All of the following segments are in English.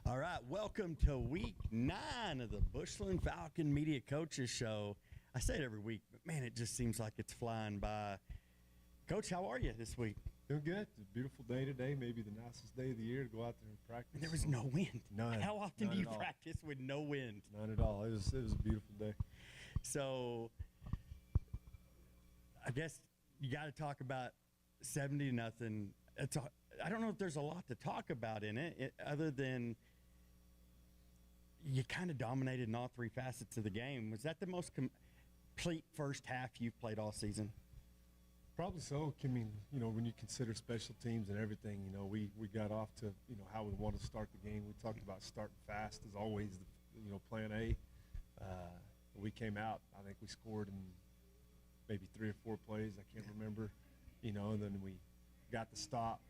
All right, welcome to week 9 of the Bushland Falcon Media Coaches Show. I say it every week, but man, it just seems like it's flying by. Coach, how are you this week? Doing good. It's a beautiful day today, maybe the nicest day of the year to go out there and practice. There was no wind. None. How often None do you at all. practice with no wind? None at all. It was a beautiful day. So I guess you got to talk about 70-0. I don't know if there's a lot to talk about in it other than you kind of dominated in all three facets of the game. Was that the most complete first half you've played all season? Probably so. I mean, when you consider special teams and everything, we got off to, how we want to start the game. We talked about starting fast as always, plan A. We came out, I think we scored in maybe 3 or 4 plays. I can't remember, and then we got the stop,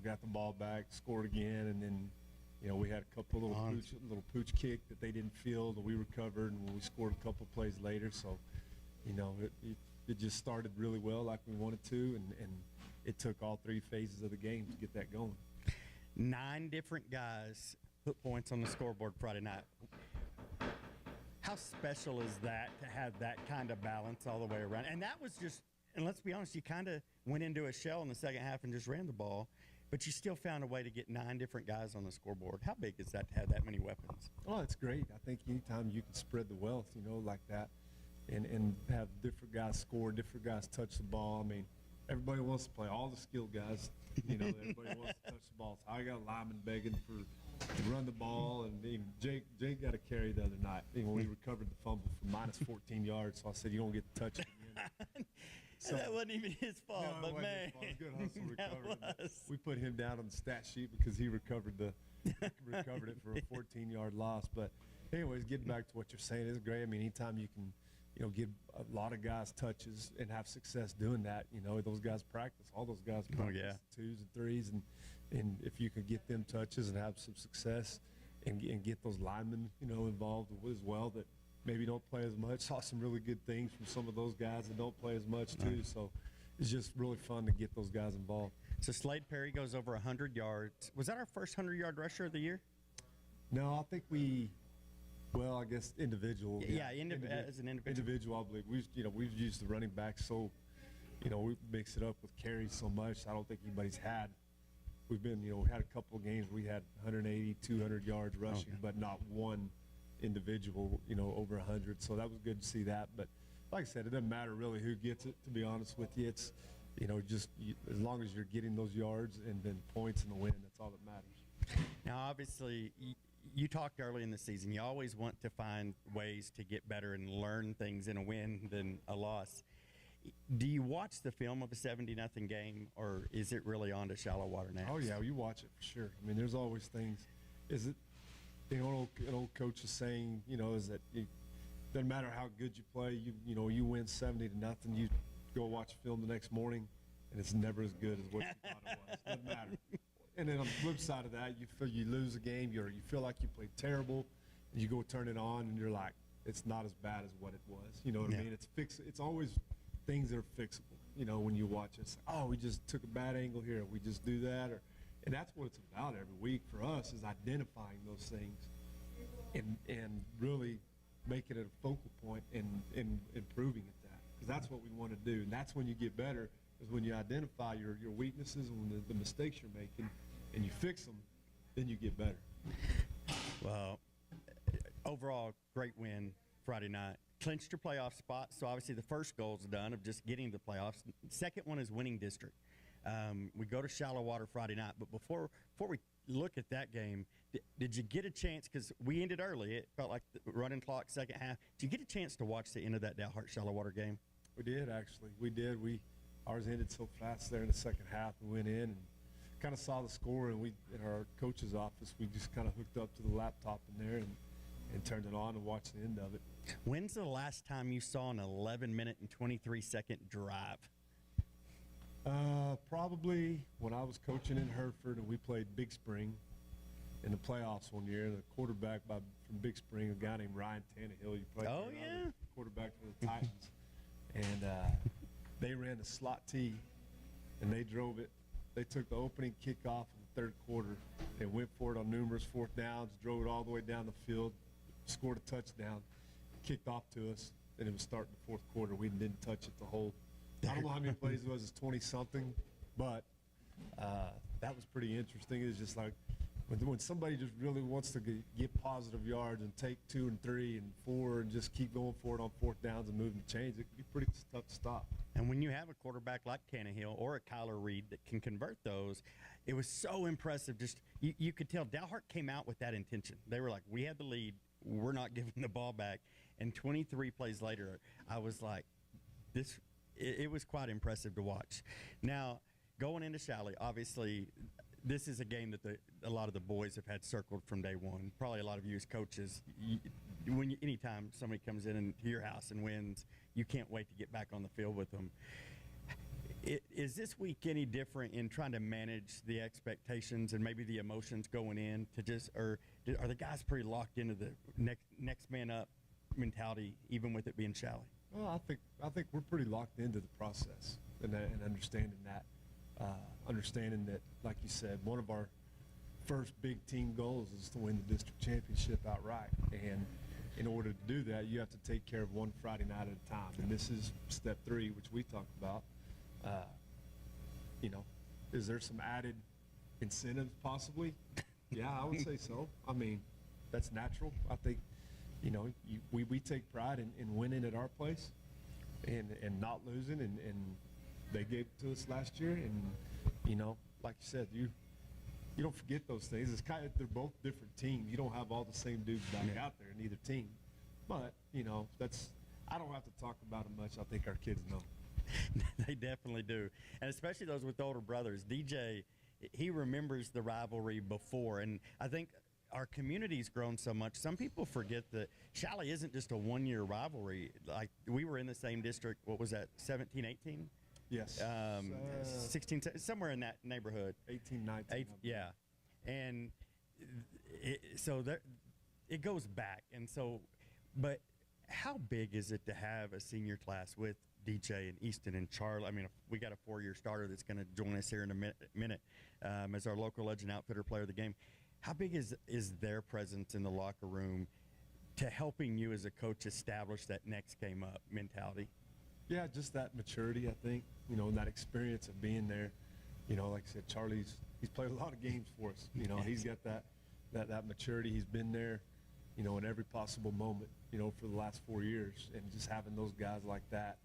got the ball back, scored again, and then, we had a couple little pooch kick that they didn't field, and we recovered, and we scored a couple plays later. So, it just started really well like we wanted to, and it took all 3 phases of the game to get that going. 9 different guys put points on the scoreboard Friday night. How special is that to have that kind of balance all the way around? And that was just, and let's be honest, you kind of went into a shell in the second half and just ran the ball, but you still found a way to get 9 different guys on the scoreboard. How big is that to have that many weapons? Oh, it's great. I think anytime you can spread the wealth, like that, and have different guys score, different guys touch the ball. I mean, everybody wants to play. All the skilled guys, everybody wants to touch the ball. So I got a lineman begging to run the ball, and even Jake got a carry the other night. When we recovered the fumble for minus 14 yards, so I said, you don't get to touch it again. So that wasn't even his fault, no, but man, it was good hustle recovery. Was. We put him down on the stat sheet because he recovered it for a 14-yard loss. But anyways, getting back to what you're saying, it's great. I mean, anytime you can, give a lot of guys touches and have success doing that, those guys practice. All those guys practice 2s and 3s, and if you can get them touches and have some success and get those linemen, involved as well that maybe don't play as much. Saw some really good things from some of those guys that don't play as much too. So it's just really fun to get those guys involved. So Slade Perry goes over 100 yards. Was that our first 100-yard rusher of the year? No, I think I guess individual. Yeah, as an individual. Individual, I believe. We've used the running back so, we mix it up with carries so much. I don't think anybody's had. We've been, had a couple of games we had 180, 200 yards rushing, but not one individual, over 100. So that was good to see that. But like I said, it doesn't matter really who gets it, to be honest with you. It's, as long as you're getting those yards and then points in the win, that's all that matters. Now, obviously, you talked early in the season. You always want to find ways to get better and learn things in a win than a loss. Do you watch the film of a 70-0 game, or is it really on to shallow water now? Oh, yeah, you watch it for sure. I mean, there's always things. Is it, an old coach is saying, is that it doesn't matter how good you play, you win 70-0, you go watch film the next morning, and it's never as good as what you thought it was. Doesn't matter. And then on the flip side of that, you lose a game, you feel like you played terrible, and you go turn it on, and you're like, it's not as bad as what it was. You know what I mean? It's always things that are fixable. When you watch it, it's like, oh, we just took a bad angle here, we just do that, and that's what it's about every week for us, is identifying those things and really making it a focal point and improving at that, because that's what we want to do, and that's when you get better, is when you identify your weaknesses and the mistakes you're making and you fix them, then you get better. Well, overall, great win Friday night. Clinched your playoff spot, so obviously the first goal is done of just getting to the playoffs. Second one is winning district. We go to shallow water Friday night, but before we look at that game, did you get a chance, because we ended early, it felt like the running clock second half, did you get a chance to watch the end of that Dalhart shallow water game? We did, actually. We did. Ours ended so fast there in the second half. We went in and kind of saw the score, and in our coach's office, we just kind of hooked up to the laptop in there and turned it on and watched the end of it. When's the last time you saw an 11-minute and 23-second drive? Probably when I was coaching in Hereford and we played Big Spring in the playoffs one year. The quarterback from Big Spring, a guy named Ryan Tannehill, quarterback for the Titans, and they ran the slot T, and they drove it. They took the opening kickoff of the third quarter and went for it on numerous fourth downs, drove it all the way down the field, scored a touchdown, kicked off to us, and it was starting the fourth quarter. We didn't touch it the whole. I don't know how many plays it was. It's 20-something, but that was pretty interesting. It's just like when somebody just really wants to get positive yards and take 2 and 3 and 4 and just keep going for it on fourth downs and moving the chains, it can be pretty tough to stop. And when you have a quarterback like Tannehill or a Kyler Reed that can convert those, it was so impressive. Just you could tell Dalhart came out with that intention. They were like, we had the lead. We're not giving the ball back. And 23 plays later, I was like, it was quite impressive to watch. Now, going into Shalley, obviously, this is a game that a lot of the boys have had circled from day one. Probably a lot of you as coaches, anytime somebody comes into your house and wins, you can't wait to get back on the field with them. Is this week any different in trying to manage the expectations and maybe the emotions going in or are the guys pretty locked into the next man up mentality, even with it being Shalley? Well, I think we're pretty locked into the process and understanding that. Understanding that, like you said, one of our first big team goals is to win the district championship outright. And in order to do that, you have to take care of one Friday night at a time. And this is step 3, which we talked about. Is there some added incentives possibly? Yeah, I would say so. I mean, that's natural. I think, we take pride in winning at our place and not losing. And they gave it to us last year. And, like you said, you don't forget those things. It's they're both different teams. You don't have all the same dudes back out there in either team. But, I don't have to talk about it much. I think our kids know. They definitely do. And especially those with older brothers. DJ, he remembers the rivalry before. And I think our community's grown so much. Some people forget that Shalley isn't just a one-year rivalry. Like, we were in the same district, what was that, 17, 18? Yes. 16, somewhere in that neighborhood. 18, 19. Yeah. And it goes back. And so, but how big is it to have a senior class with DJ and Easton and Charlie? I mean, we got a 4-year starter that's going to join us here in a minute as our local legend outfitter player of the game. How big is their presence in the locker room to helping you as a coach establish that next game up mentality? Yeah, just that maturity, I think, and that experience of being there. Like I said, he's played a lot of games for us. He's got that maturity. He's been there, in every possible moment, for the last 4 years. And just having those guys like that,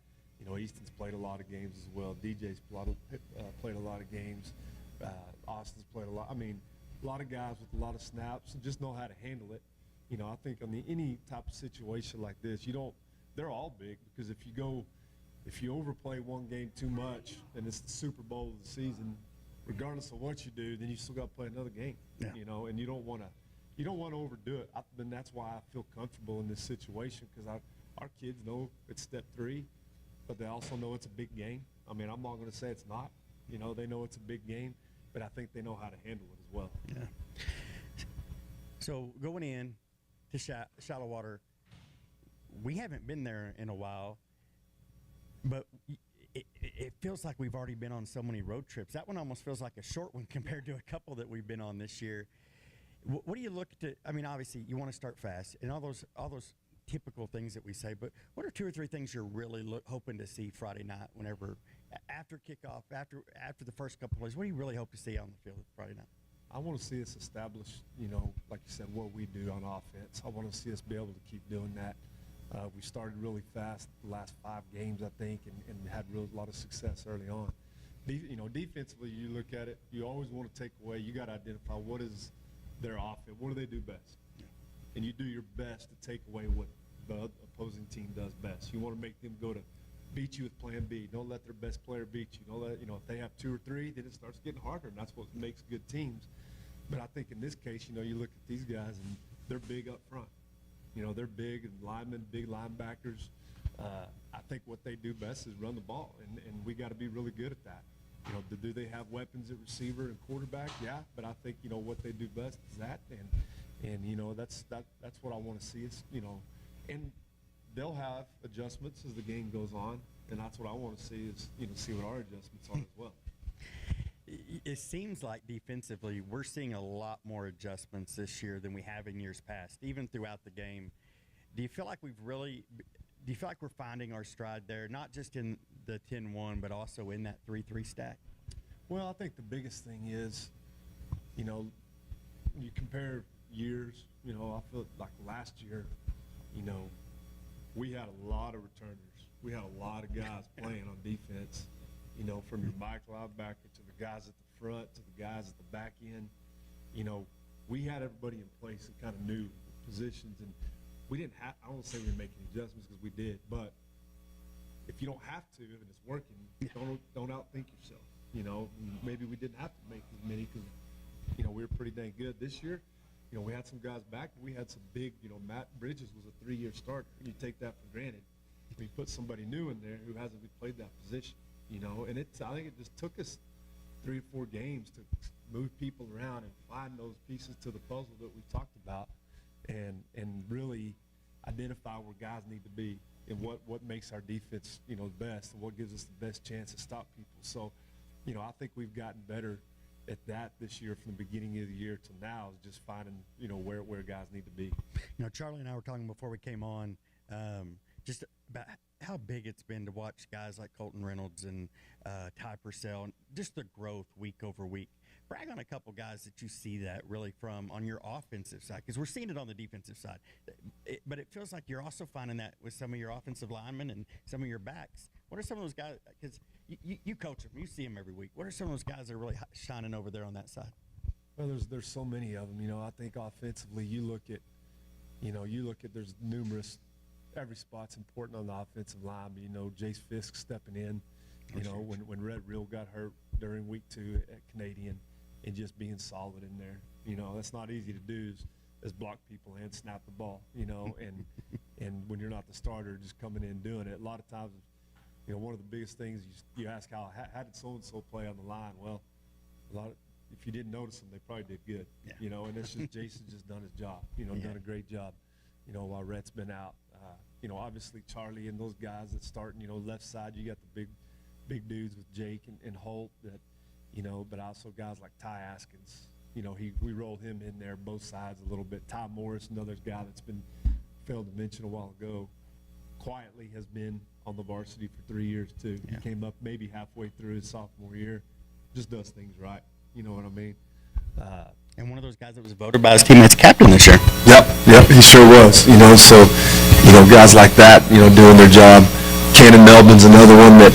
Easton's played a lot of games as well. DJ's played a lot of games. Austin's played a lot. I mean, a lot of guys with a lot of snaps and just know how to handle it. I think on any type of situation like this, they're all big, because if you overplay one game too much and it's the Super Bowl of the season, regardless of what you do, then you still got to play another game. Yeah. And you don't want to overdo it. And that's why I feel comfortable in this situation, because our kids know it's step 3, but they also know it's a big game. I mean, I'm not going to say it's not. They know it's a big game, but I think they know how to handle it as well. Yeah. So going in to Shallow Water, we haven't been there in a while, but it feels like we've already been on so many road trips. That one almost feels like a short one compared to a couple that we've been on this year. What do you look to? I mean, obviously you want to start fast and all those typical things that we say, but what are 2 or 3 things you're really hoping to see Friday night, after kickoff, after the first couple plays? What do you really hope to see on the field Friday night? I want to see us establish, like you said, what we do on offense. I want to see us be able to keep doing that. We started really fast the last 5 games, I think, and had a lot of success early on. Defensively, you look at it, you always want to take away. You got to identify what is their offense. What do they do best? Yeah. And you do your best to take away what the opposing team does best. You want to make them go to beat you with plan B. Don't let their best player beat you. Don't let, if they have 2 or 3, then it starts getting harder, and that's what makes good teams. But I think in this case, you look at these guys, and they're big up front. They're big and linemen, big linebackers. I think what they do best is run the ball, and we got to be really good at that. Do they have weapons at receiver and quarterback? Yeah, but I think what they do best is that, and that's what I want to see is and they'll have adjustments as the game goes on, and that's what I want to see is see what our adjustments are as well. it seems like defensively we're seeing a lot more adjustments this year than we have in years past, even throughout the game. Do you feel like we're finding our stride there, not just in the 10-1, but also in that 3-3 stack? Well, I think the biggest thing is, you compare years, I feel like last year, we had a lot of returners. We had a lot of guys playing on defense, from your Mike linebacker to the guys at the front to the guys at the back end. We had everybody in place and kind of knew positions, and we didn't have, I don't say we were making adjustments because we did, but if you don't have to and it's working, don't outthink yourself. Maybe we didn't have to make as many because, we were pretty dang good. This year, we had some guys back, but we had some big, Matt Bridges was a 3-year starter. You take that for granted. We put somebody new in there who hasn't played that position, and I think it just took us 3 or 4 games to move people around and find those pieces to the puzzle that we talked about and really identify where guys need to be and what makes our defense, the best and what gives us the best chance to stop people. So, I think we've gotten better at that this year from the beginning of the year to now, is just finding, where guys need to be. Charlie and I were talking before we came on just about how big it's been to watch guys like Colton Reynolds and Ty Purcell, and just the growth week over week. Brag on a couple guys that you see that really from on your offensive side, because we're seeing it on the defensive side. But it feels like you're also finding that with some of your offensive linemen and some of your backs. What are some of those guys, because you coach them, you see them every week. What are some of those guys that are really shining over there on that side? Well, there's so many of them. I think offensively you look at there's numerous, every spot's important on the offensive line. But, Jace Fisk stepping in, when Red Real got hurt during week 2 at Canadian, and just being solid in there. That's not easy to do is block people and snap the ball, and when you're not the starter, just coming in and doing it. A lot of times, one of the biggest things you ask how did so-and-so play on the line? Well, if you didn't notice them, they probably did good, and it's just Jason just done his job, done a great job, while Rhett's been out. Obviously Charlie and those guys that starting, left side, you got the big dudes with Jake and Holt that, but also guys like Ty Askins. We rolled him in there both sides a little bit. Ty Morris, another guy that's been failed to mention a while ago, quietly has been on the varsity for 3 years too. Yeah. He came up maybe halfway through his sophomore year, just does things right. You know what I mean? And one of those guys that was voted by his teammates captain this year. Yep, he sure was. So guys like that, doing their job. Cannon Melvin's another one that,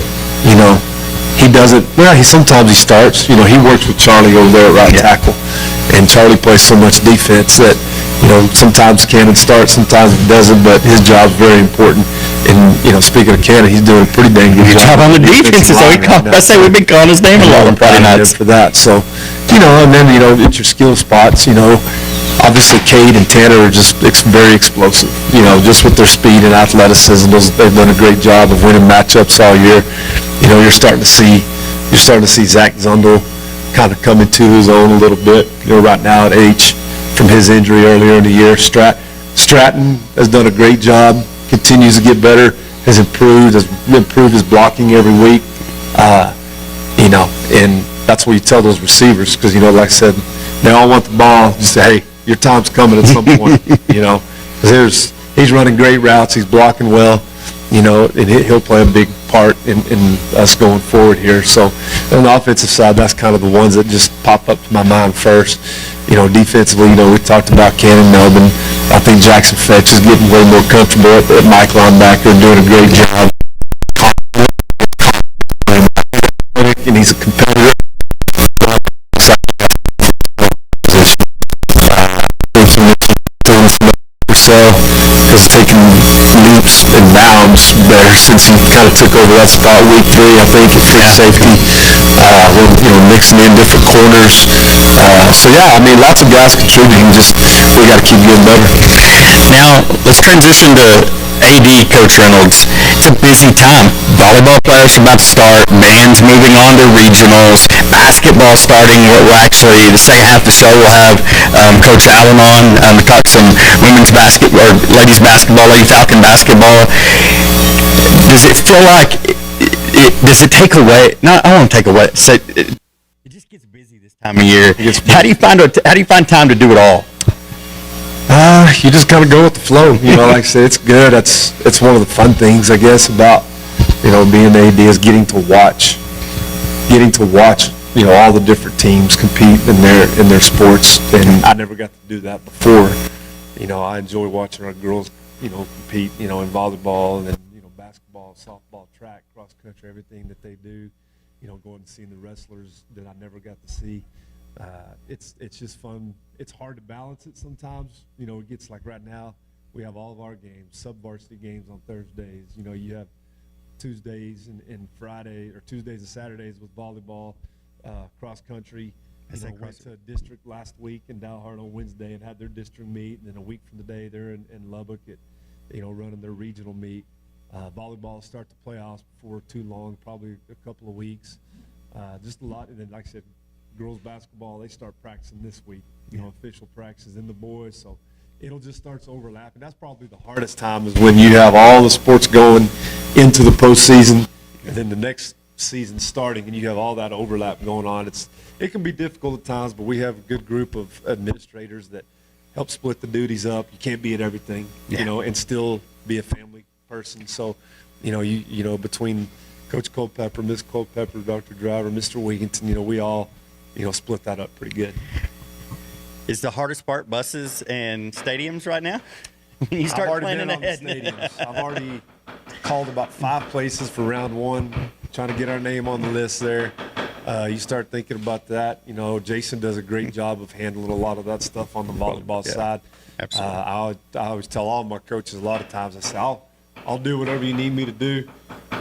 he doesn't, sometimes he starts. He works with Charlie over there at right tackle. And Charlie plays so much defense that, sometimes Cannon starts, sometimes he doesn't, but his job's very important. And, speaking of Cannon, he's doing a pretty dang good job on the defense. So I say we've been calling his name a lot on Friday nights. For that. So, and then, it's your skill spots, obviously Cade and Tanner are just very explosive, just with their speed and athleticism. They've done a great job of winning matchups all year. You're starting to see Zach Zundel kind of come into his own a little bit, right now at H from his injury earlier in the year. Stratton has done a great job, continues to get better, has improved his blocking every week, and that's what you tell those receivers, because, like I said, they all want the ball. Just say, hey, your time's coming at some point, because he's running great routes, he's blocking well, and he'll play a big part in us going forward here. So on the offensive side, that's kind of the ones that just pop up to my mind first. Defensively, we talked about Cannon Melvin. I think Jackson Fetch is getting way more comfortable at Mike linebacker and doing a great job. And he's a competitor. Has taken leaps and bounds better since he kind of took over that spot week 3, I think, at free safety. We're mixing in different corners. Lots of guys contributing. Just we got to keep getting better. Now let's transition to AD Coach Reynolds. It's a busy time. Volleyball players are about to start. Bands moving on to regionals. Basketball starting. We're actually, the second half of the show, we'll have Coach Allen on to talk some women's basketball, or ladies basketball, Lady Falcon basketball. Does it feel like, does it take away, I don't want to take away, It just gets busy this time of year. It gets How do you find time to do it all? You just kind of go with the flow. You know, like I said, it's good. It's one of the fun things, I guess, about, you know, being the AD is getting to watch, you know, all the different teams compete in their sports. And I never got to do that before. You know, I enjoy watching our girls, you know, compete, you know, in volleyball and then, you know, basketball, softball, track, cross country, everything that they do. You know, going and seeing the wrestlers that I never got to see. It's just fun. It's hard to balance it sometimes. You know, it gets like right now, we have all of our games, sub-varsity games on Thursdays. You know, you have Tuesdays and Friday, or Tuesdays and Saturdays with volleyball, cross country. You know, went to district last week in Dalhart on Wednesday and had their district meet, and then a week from today they're in Lubbock at, you know, running their regional meet. Volleyball start the playoffs before too long, probably a couple of weeks. Just a lot, and then like I said, girls basketball, they start practicing this week. You know, official practices in the boys, so it'll just start to overlap, and that's probably the hardest time is when you have all the sports going into the postseason, and then the next season starting, and you have all that overlap going on. It can be difficult at times, but we have a good group of administrators that help split the duties up. You can't be at everything, you know, and still be a family person. So, you know, between Coach Culpepper, Miss Culpepper, Dr. Driver, Mr. Wigginton, you know, we all, you know, split that up pretty good. Is the hardest part buses and stadiums right now? When you start planning ahead. I've already called about 5 places for round 1, trying to get our name on the list there. You start thinking about that. You know, Jason does a great job of handling a lot of that stuff on the volleyball side. Absolutely. I always tell all my coaches a lot of times, I say, I'll do whatever you need me to do.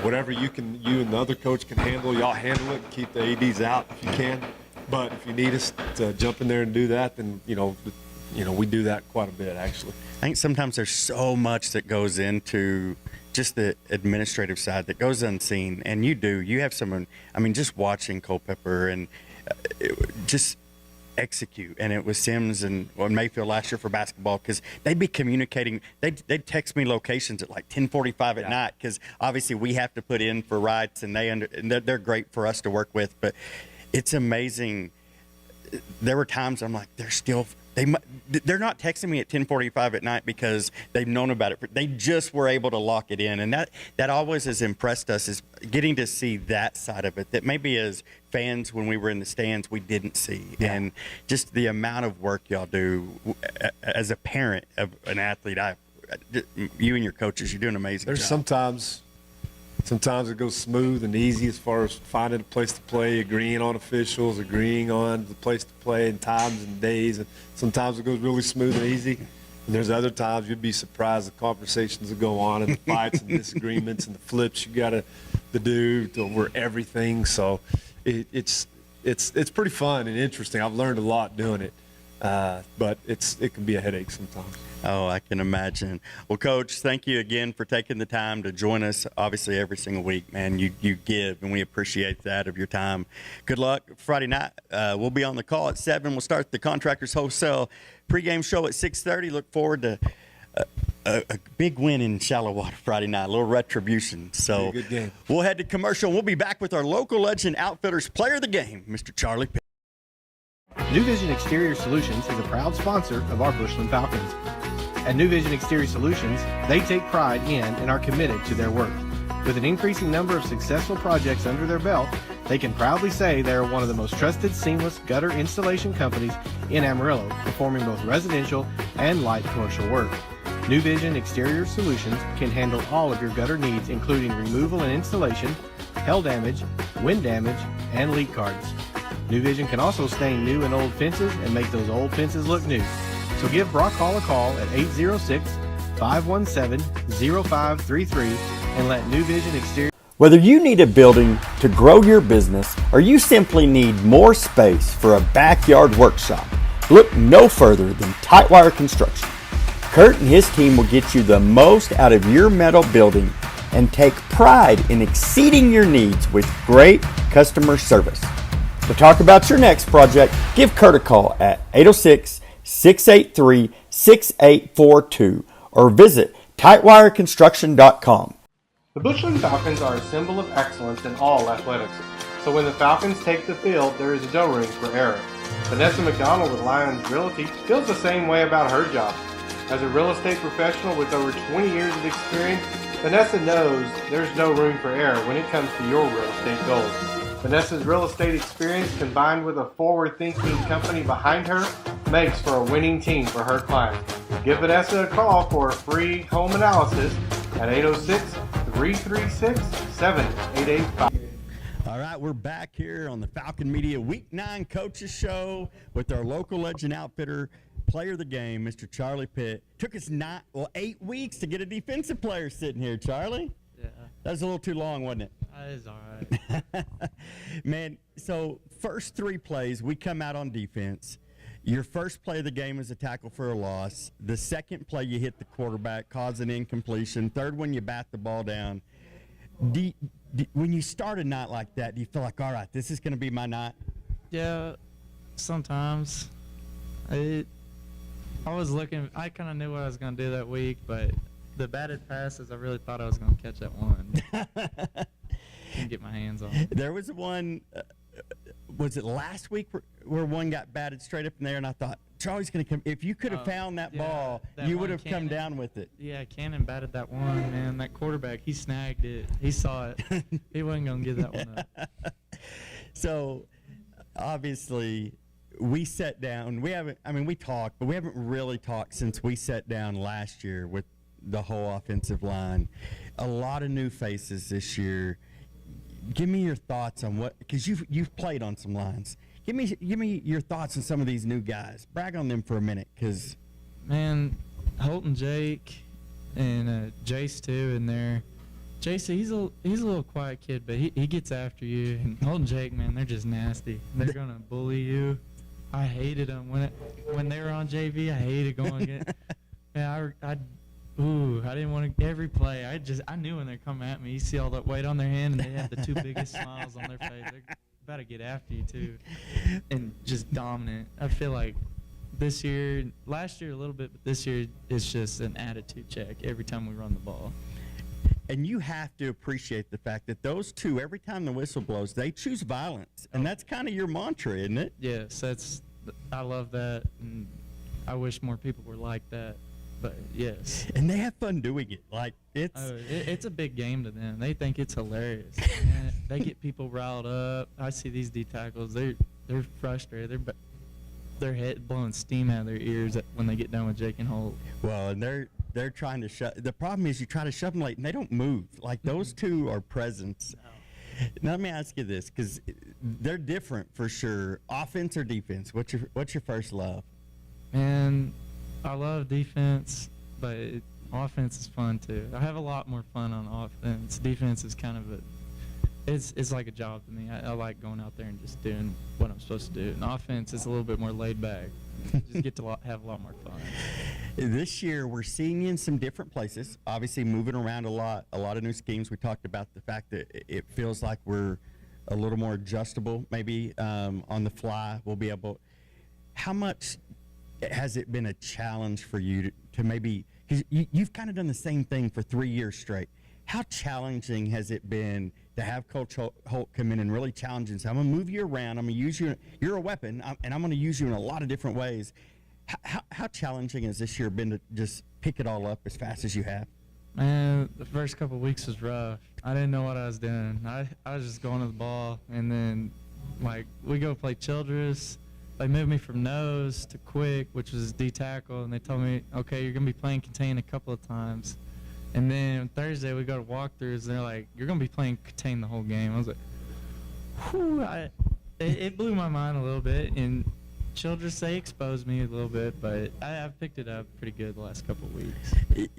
Whatever you and the other coach can handle, y'all handle it. Keep the ADs out if you can. But if you need us to jump in there and do that, then, you know, we do that quite a bit, actually. I think sometimes there's so much that goes into just the administrative side that goes unseen, and you have someone, I mean, just watching Culpepper and just execute, and it was Sims and Mayfield last year for basketball, because they'd be communicating, they'd text me locations at like 10:45 at night, because obviously we have to put in for rights, and they're great for us to work with, but it's amazing. There were times I'm like, they're not texting me at 10:45 at night because they've known about it. They just were able to lock it in, and that always has impressed us, is getting to see that side of it that maybe as fans when we were in the stands we didn't see. And just the amount of work y'all do as a parent of an athlete. You and your coaches, you're doing an amazing job. There's sometimes it goes smooth and easy as far as finding a place to play, agreeing on officials, agreeing on the place to play and times and days. And sometimes it goes really smooth and easy. And there's other times you'd be surprised the conversations that go on and the fights and disagreements and the flips you got to do over everything. So it's pretty fun and interesting. I've learned a lot doing it, but it can be a headache sometimes. Oh, I can imagine. Well, Coach, thank you again for taking the time to join us. Obviously, every single week, man, you give, and we appreciate that of your time. Good luck Friday night. We'll be on the call at 7. We'll start the Contractors Wholesale pregame show at 6:30. Look forward to a big win in Shallow Water Friday night, a little retribution. So good game. We'll head to commercial. We'll be back with our local legend Outfitters player of the game, Mr. Charlie Pitt. New Vision Exterior Solutions is a proud sponsor of our Bushland Falcons. At New Vision Exterior Solutions, they take pride in and are committed to their work. With an increasing number of successful projects under their belt, they can proudly say they are one of the most trusted seamless gutter installation companies in Amarillo, performing both residential and light commercial work. New Vision Exterior Solutions can handle all of your gutter needs, including removal and installation, hail damage, wind damage, and leak cards. New Vision can also stain new and old fences and make those old fences look new. So give Brock Hall a call at 806-517-0533 and let New Vision Exterior. Whether you need a building to grow your business or you simply need more space for a backyard workshop, look no further than Tightwire Construction. Kurt and his team will get you the most out of your metal building and take pride in exceeding your needs with great customer service. To talk about your next project, give Kurt a call at 806-683-6842 or visit tightwireconstruction.com. The Bushland Falcons are a symbol of excellence in all athletics. So when the Falcons take the field, there is no room for error. Vanessa McDonald with Lions Realty feels the same way about her job. As a real estate professional with over 20 years of experience, Vanessa knows there's no room for error when it comes to your real estate goals. Vanessa's real estate experience combined with a forward-thinking company behind her makes for a winning team for her clients. Give Vanessa a call for a free home analysis at 806-336-7885. All right, we're back here on the Falcon Media Week 9 Coaches Show with our local legend outfitter, player of the game, Mr. Charlie Pitt. Took us 8 weeks to get a defensive player sitting here, Charlie. Yeah. That was a little too long, wasn't it? That is all right. Man, so first 3 plays, we come out on defense. Your first play of the game is a tackle for a loss. The second play, you hit the quarterback, cause an incompletion. Third one, you bat the ball down. When you start a night like that, do you feel like, all right, this is going to be my night? Yeah, sometimes. I was looking, I kind of knew what I was going to do that week, but the batted passes, I really thought I was going to catch that one. Didn't get my hands on it. There was one, was it last week where one got batted straight up in there, and I thought, Charlie's going to come. If you could have found that ball, that you one would have come Cannon. down with it. Yeah, Cannon batted that one, man. That quarterback, he snagged it. He saw it. He wasn't going to give that one up. So, obviously, we sat down. We talked, but we haven't really talked since we sat down last year with the whole offensive line. A lot of new faces this year. Give me your thoughts on what, because you've played on some lines. Give me your thoughts on some of these new guys. Brag on them for a minute, because Man, Holt and Jake and Jace too in there. Jace, he's a little quiet kid, but he gets after you. And Holt and Jake, man, they're just nasty. They're gonna bully you. I hated them when they were on JV. I hated going against. Yeah, I didn't want to every play. I knew when they're coming at me. You see all that weight on their hand, and they have the 2 biggest smiles on their face. They're about to get after you too, and just dominant. I feel like last year a little bit, but this year it's just an attitude check every time we run the ball. And you have to appreciate the fact that those two, every time the whistle blows, they choose violence, and that's kind of your mantra, isn't it? Yes, I love that, and I wish more people were like that. But yes, And they have fun doing it. Like it's a big game to them. They think it's hilarious. And they get people riled up. I see these D tackles. They're frustrated. They're head blowing steam out of their ears when they get done with Jake and Holt. well, and they're trying to shove. The problem is you try to shove them late, and they don't move. Like those two are presents. Now let me ask you this, because they're different for sure. Offense or defense? What's your first love? And I love defense, but offense is fun too. I have a lot more fun on offense. Defense is kind of it's like a job to me. I like going out there and just doing what I'm supposed to do. And offense is a little bit more laid back. Just get to have a lot more fun. This year, we're seeing you in some different places, obviously moving around a lot of new schemes. We talked about the fact that it feels like we're a little more adjustable, maybe on the fly. We'll be able. How much has it been a challenge for you to maybe, because you've kind of done the same thing for 3 years straight. How challenging has it been to have Coach Holt come in and really challenge and say, I'm going to move you around, I'm going to use you, you're a weapon, and I'm going to use you in a lot of different ways. How challenging has this year been to just pick it all up as fast as you have? Man, the first couple of weeks was rough. I didn't know what I was doing. I was just going to the ball, and then, like, we go play Childress. They moved me from nose to quick, which was D tackle, and they told me, okay, you're going to be playing contain a couple of times. And then on Thursday, we go to walkthroughs, and they're like, you're going to be playing contain the whole game. I was like, whew, it blew my mind a little bit. And Childress, they exposed me a little bit, but I've picked it up pretty good the last couple of weeks.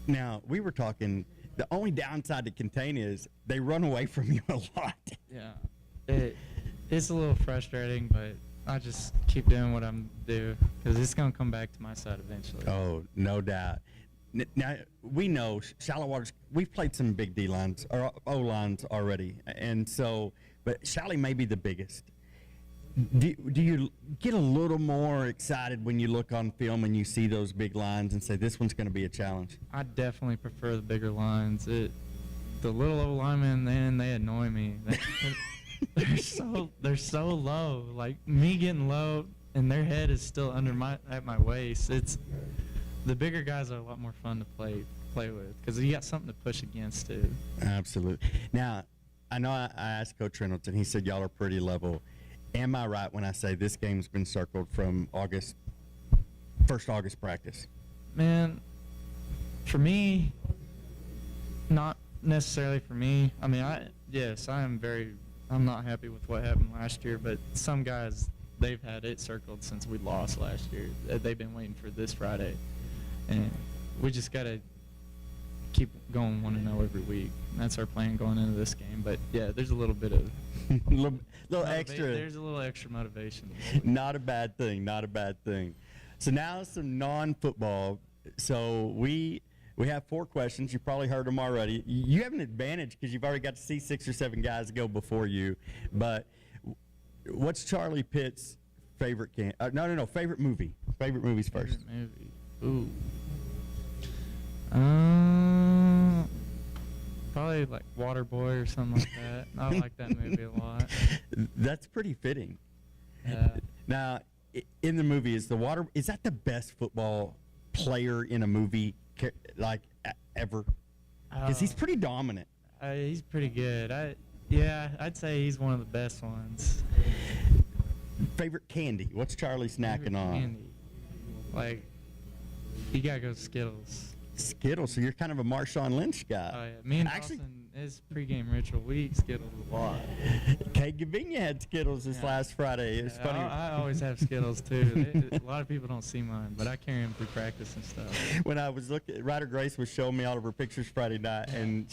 Now, we were talking, the only downside to contain is they run away from you a lot. Yeah. It's a little frustrating, but I just keep doing what I'm doing because it's going to come back to my side eventually. Oh, no doubt. Now, we know Shallow Waters, we've played some big D lines or O lines already, and so, but Shally may be the biggest. Do you get a little more excited when you look on film and you see those big lines and say, this one's going to be a challenge? I definitely prefer the bigger lines. The little O linemen, they annoy me. they're so low. Like me getting low, and their head is still at my waist. It's the bigger guys are a lot more fun to play with because you got something to push against too. Absolutely. Now, I know I asked Coach Reynolds, and he said y'all are pretty level. Am I right when I say this game's been circled from first August practice? Man, for me, not necessarily for me. I mean, I'm not happy with what happened last year, but some guys, they've had it circled since we lost last year. They've been waiting for this Friday, and we just got to keep going 1-0 every week. And that's our plan going into this game. But, yeah, there's a little bit of little extra. There's a little extra motivation. Not a bad thing. Not a bad thing. So now some non-football. So we have 4 questions. You probably heard them already. You have an advantage because you've already got to see 6 or 7 guys go before you. But what's Charlie Pitt's favorite favorite movie? Favorite movies first. Favorite movie. Ooh. Probably like Waterboy or something like that. I like that movie a lot. That's pretty fitting. Yeah. Now, in the movie, is that the best football player in a movie like ever? Because he's pretty dominant. He's pretty good. I'd say he's one of the best ones. Favorite candy? What's Charlie snacking on? Candy. Like, you gotta go Skittles. Skittles. So you're kind of a Marshawn Lynch guy. Oh yeah, me and Dawson, his pregame ritual, we eat Skittles a lot. Kate Gavinia had Skittles this last Friday. It's funny. I always have Skittles too. A lot of people don't see mine, but I carry them through practice and stuff. When I was looking, Ryder Grace was showing me all of her pictures Friday night, and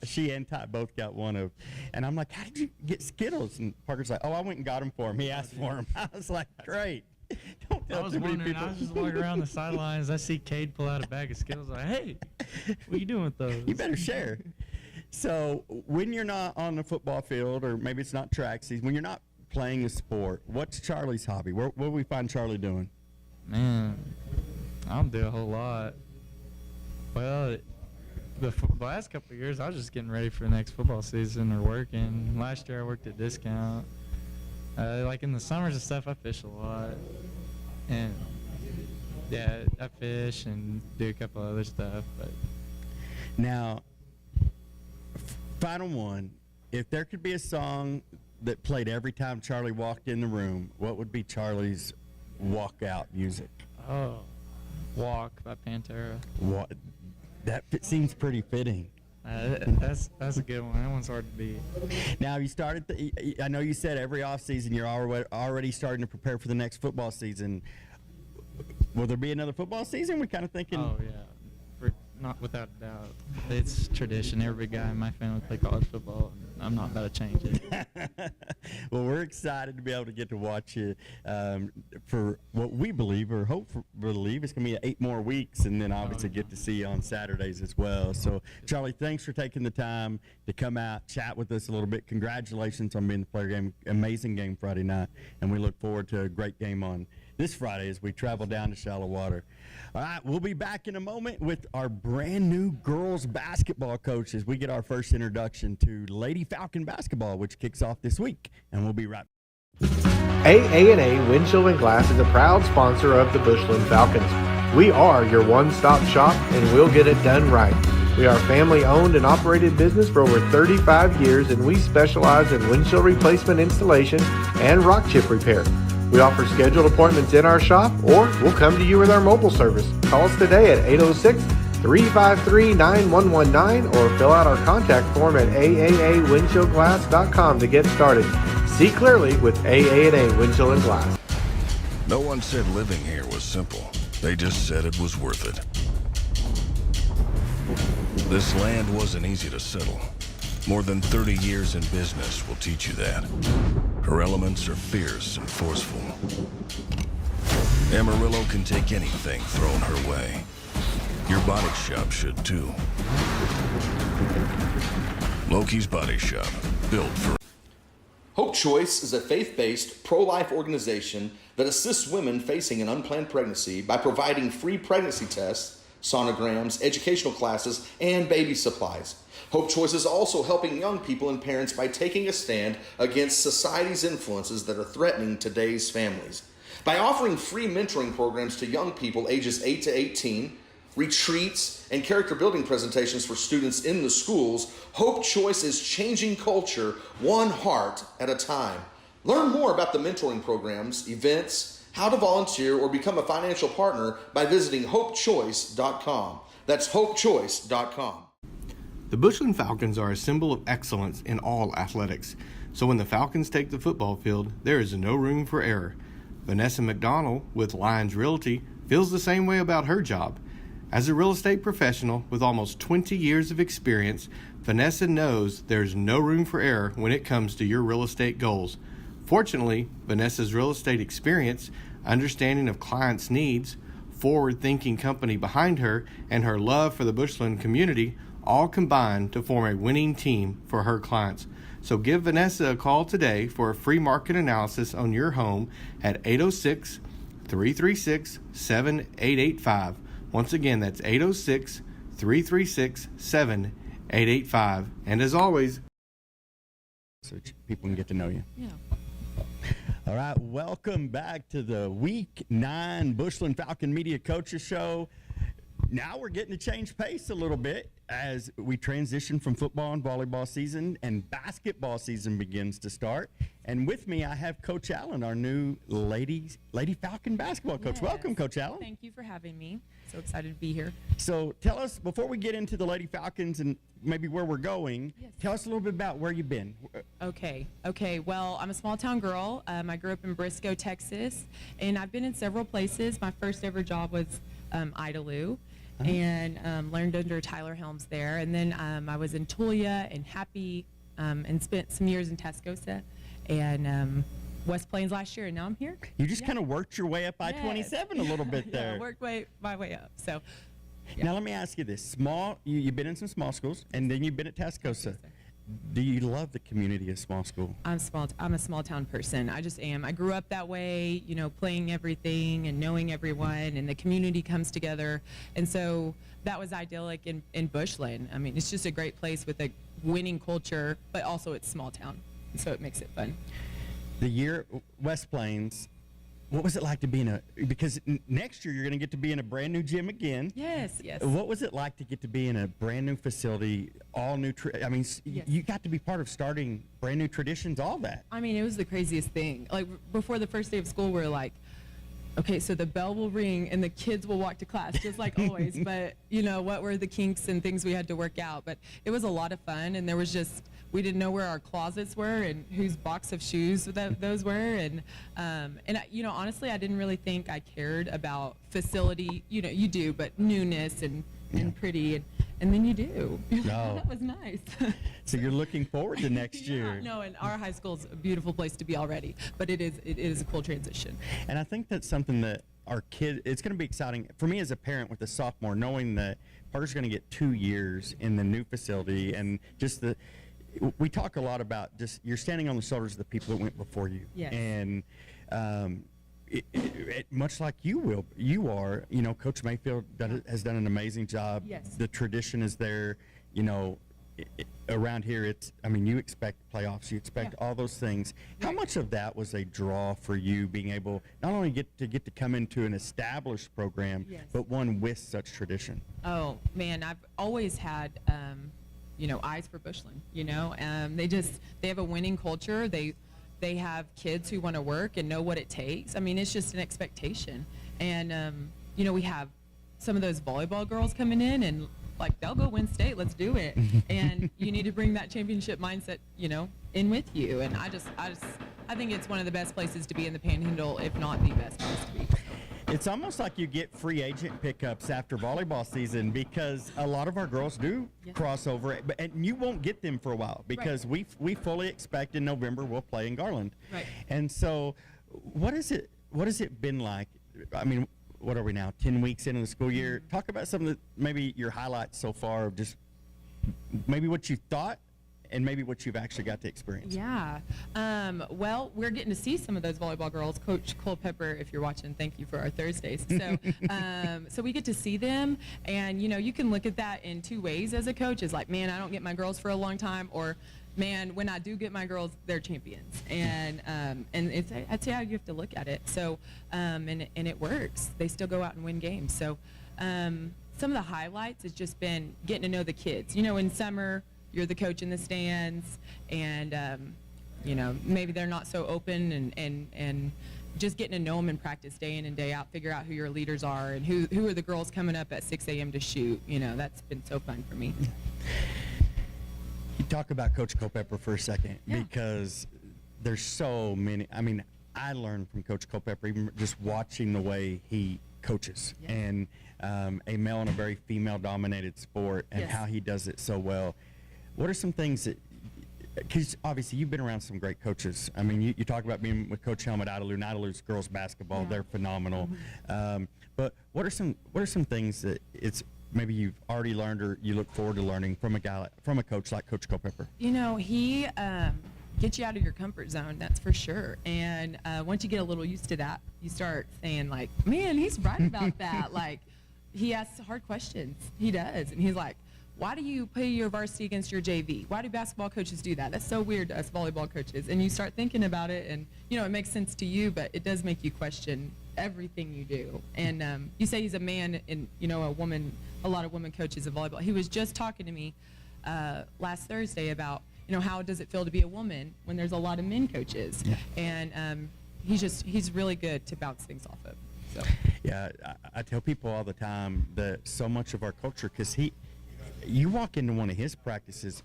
she and Ty both got one of. And I'm like, how did you get Skittles? And Parker's like, oh, I went and got them for him. He asked for them. I was like, great. Don't tell I was too many wondering. people. I was just walking around the sidelines. I see Cade pull out a bag of Skittles. Like, hey, what you doing with those? You better share. So when you're not on the football field, or maybe it's not track season, when you're not playing a sport, what's Charlie's hobby? What do we find Charlie doing? Man, I don't do a whole lot. Well, the last couple of years, I was just getting ready for the next football season or working. Last year, I worked at Discount. Like in the summers and stuff, I fish a lot. And, yeah, I fish and do a couple other stuff. But Now, final one. If there could be a song that played every time Charlie walked in the room, what would be Charlie's walkout music? Oh, Walk by Pantera. What? Seems pretty fitting. That's a good one. That one's hard to beat. Now, you started. I know you said every off season you're already starting to prepare for the next football season. Will there be another football season? We're kind of thinking. Oh yeah, not without a doubt. It's tradition. Every guy in my family play college football. I'm not about to change it. Well, we're excited to be able to get to watch you for what we believe or believe it's going to be 8 more weeks, and then obviously get to see you on Saturdays as well. So, Charlie, thanks for taking the time to come out, chat with us a little bit. Congratulations on being the player game. Amazing game Friday night, and we look forward to a great game on this Friday as we travel down to shallow water. All right, we'll be back in a moment with our brand new girls basketball coach as we get our first introduction to Lady Falcon basketball, which kicks off this week, and we'll be right back. AA&A Windshield and Glass is a proud sponsor of the Bushland Falcons. We are your one-stop shop, and we'll get it done right. We are a family-owned and operated business for over 35 years, and we specialize in windshield replacement installation and rock chip repair. We offer scheduled appointments in our shop, or we'll come to you with our mobile service. Call us today at 806-353-9119 or fill out our contact form at aawindshieldglass.com to get started. See clearly with AA&A Windshield and Glass. No one said living here was simple. They just said it was worth it. This land wasn't easy to settle. More than 30 years in business will teach you that. Her elements are fierce and forceful. Amarillo can take anything thrown her way. Your body shop should too. Loki's Body Shop, built for... Hope Choice is a faith-based, pro-life organization that assists women facing an unplanned pregnancy by providing free pregnancy tests, sonograms, educational classes, and baby supplies. Hope Choice is also helping young people and parents by taking a stand against society's influences that are threatening today's families. By offering free mentoring programs to young people ages 8 to 18, retreats, and character building presentations for students in the schools, Hope Choice is changing culture one heart at a time. Learn more about the mentoring programs, events, how to volunteer, or become a financial partner by visiting hopechoice.com. That's hopechoice.com. The Bushland Falcons are a symbol of excellence in all athletics, so when the Falcons take the football field, there is no room for error. Vanessa McDonald with Lyons Realty feels the same way about her job. As a real estate professional with almost 20 years of experience, Vanessa knows there's no room for error when it comes to your real estate goals. Fortunately, Vanessa's real estate experience, understanding of clients' needs, forward-thinking company behind her, and her love for the Bushland community all combine to form a winning team for her clients. So give Vanessa a call today for a free market analysis on your home at 806-336-7885. Once again, that's 806-336-7885. And as always, So people can get to know you. Yeah. All right, welcome back to the Week 9 Bushland Falcon Media Coaches Show. Now we're getting to change pace a little bit as we transition from football and volleyball season and basketball season begins to start. And with me, I have Coach Allen, our new Lady Falcon basketball coach. Yes. Welcome, Coach Allen. Thank you for having me. So excited to be here. So tell us, before we get into the Lady Falcons and maybe where we're going, Yes. tell us a little bit about where you've been. Okay. Well, I'm a small town girl. I grew up in Briscoe, Texas, and I've been in several places. My first ever job was Idalou, and learned under Tyler Helms there. And then I was in Tulia and Happy, and spent some years in Tascosa and West Plains last year, and now I'm here. You just kind of worked your way up I-27 a little bit there. Yeah, worked my way up. So, yeah. Now let me ask you this: you've been in some small schools, and then you've been at Tascosa. Do you love the community of small school? I'm a small town person. I just am. I grew up that way, playing everything and knowing everyone, and the community comes together. And so that was idyllic in Bushland. I mean, it's just a great place with a winning culture, but also it's small town, so it makes it fun. The year West Plains, what was it like to be because next year you're going to get to be in a brand new gym again. Yes. What was it like to get to be in a brand new facility, all new? Yes. You got to be part of starting brand new traditions, all that. I mean, it was the craziest thing. Like, before the first day of school, we're like, okay, so the bell will ring and the kids will walk to class, just like always. But, what were the kinks and things we had to work out? But it was a lot of fun, and there was just, we didn't know where our closets were and whose box of shoes those were. And honestly, I didn't really think I cared about facility. You do, but newness and pretty, and then you do. No. That was nice. So you're looking forward to next year. No, and our high school's a beautiful place to be already, but it is a cool transition. And I think that's something that it's going to be exciting for me as a parent with a sophomore, knowing that Parker's going to get 2 years in the new facility, and just we talk a lot about just you're standing on the shoulders of the people that went before you. Yes. And much like you are, Coach Mayfield has done an amazing job. Yes. The tradition is there, around here you expect playoffs, you expect all those things. Right. How much of that was a draw for you, being able not only get to come into an established program, Yes. but one with such tradition? Oh man, I've always had eyes for Bushland. They have a winning culture. They have kids who want to work and know what it takes. I mean, it's just an expectation. And we have some of those volleyball girls coming in, and like, they'll go win state. Let's do it. And you need to bring that championship mindset, in with you. And I think it's one of the best places to be in the Panhandle, if not the best place to be. It's almost like you get free agent pickups after volleyball season, because a lot of our girls do cross over, and you won't get them for a while, because we fully expect in November we'll play in Garland. Right. And so what has it been like? I mean, what are we now, 10 weeks into the school year? Talk about some of maybe your highlights so far of just maybe what you thought and maybe what you've actually got to experience. Yeah. Well, we're getting to see some of those volleyball girls. Coach Culpepper, if you're watching, thank you for our Thursdays. So, so we get to see them, and you can look at that in two ways as a coach. Is like, man, I don't get my girls for a long time, or man, when I do get my girls, they're champions. And that's how you have to look at it. So, and it works. They still go out and win games. So, some of the highlights has just been getting to know the kids. In summer, you're the coach in the stands, and maybe they're not so open, and just getting to know them in practice day in and day out, figure out who your leaders are and who are the girls coming up at 6 a.m. to shoot. That's been so fun for me. You talk about Coach Culpepper for a second, Yeah. because there's so many. I mean, I learned from Coach Culpepper even just watching the way he coaches, Yeah. and a male in a very female-dominated sport, and Yes. how he does it so well. What are some things that, because obviously you've been around some great coaches. I mean, you talk about being with Coach Helmut Idalou. Idalou's girls basketball, Yeah. they're phenomenal. But what are some things that it's maybe you've already learned or you look forward to learning from a coach like Coach Culpepper? He gets you out of your comfort zone, that's for sure. And once you get a little used to that, you start saying like, man, he's right about that. Like, he asks hard questions. He does. And he's like, why do you play your varsity against your JV? Why do basketball coaches do that? That's so weird to us volleyball coaches. And you start thinking about it, and it makes sense to you, but it does make you question everything you do. And you say he's a man, and a lot of women coaches in volleyball. He was just talking to me last Thursday about how does it feel to be a woman when there's a lot of men coaches. Yeah. And he's really good to bounce things off of. So. Yeah, I tell people all the time that so much of our culture, because you walk into one of his practices.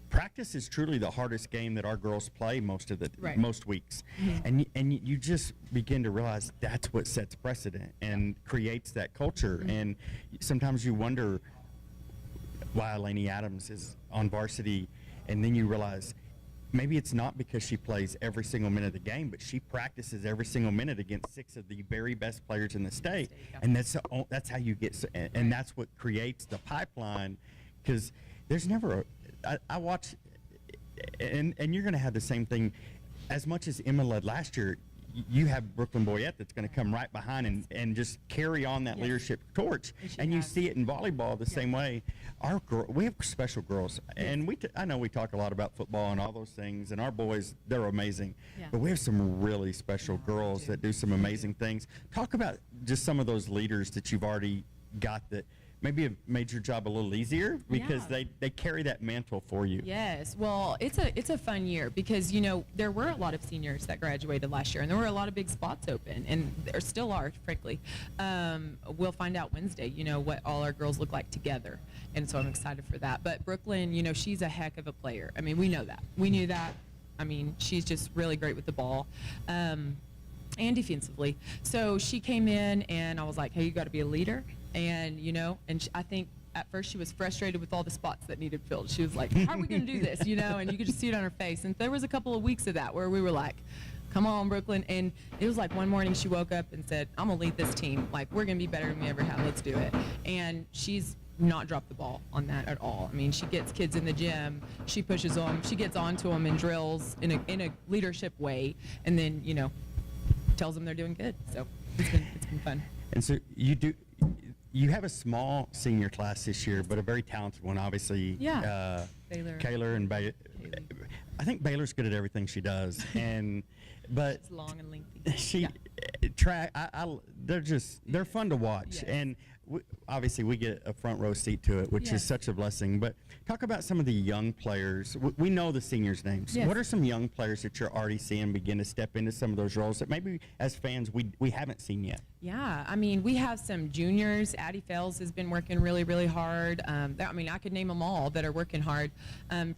Practice is truly the hardest game that our girls play most weeks, and you just begin to realize that's what sets precedent and creates that culture. And sometimes you wonder why Lainey Adams is on varsity, and then you realize maybe it's not because she plays every single minute of the game, but she practices every single minute against 6 of the very best players in the state, and that's how you get. And that's what creates the pipeline, because there's never I watch, and you're going to have the same thing. As much as Emma led last year, you have Brooklyn Boyette that's going to come right behind and just carry on that leadership torch. And you see it in volleyball the same way. We have special girls, and I know we talk a lot about football and all those things, and our boys, they're amazing. Yeah. But we have some really special girls that do some amazing things. Talk about just some of those leaders that you've already got that maybe have made your job a little easier, because they carry that mantle for you. Yes. Well, it's a fun year because, there were a lot of seniors that graduated last year, and there were a lot of big spots open, and there still are, frankly. We'll find out Wednesday, what all our girls look like together, and so I'm excited for that. But Brooklyn, she's a heck of a player. I mean, we know that. We knew that. I mean, she's just really great with the ball. And defensively. So she came in, and I was like, hey, you got to be a leader. And, I think at first she was frustrated with all the spots that needed filled. She was like, how are we going to do this? And you could just see it on her face. And there was a couple of weeks of that where we were like, come on, Brooklyn. And it was like one morning she woke up and said, I'm going to lead this team. Like, we're going to be better than we ever have. Let's do it. And she's not dropped the ball on that at all. I mean, she gets kids in the gym. She pushes them. She gets onto them and drills in a leadership way. And then, tells them they're doing good. So it's been fun. And so you have a small senior class this year, but a very talented one, obviously. Yeah. Baylor. Kayler and Baylor. I think Baylor's good at everything she does, but It's long and lengthy. they're fun to watch, Yes. and obviously we get a front row seat to it, which is Yes. such a blessing. But talk about some of the young players. We know the seniors' names. Yes. What are some young players that you're already seeing begin to step into some of those roles that maybe as fans we haven't seen yet? Yeah, I mean, we have some juniors. Addie Fels has been working really, really hard. I could name them all that are working hard.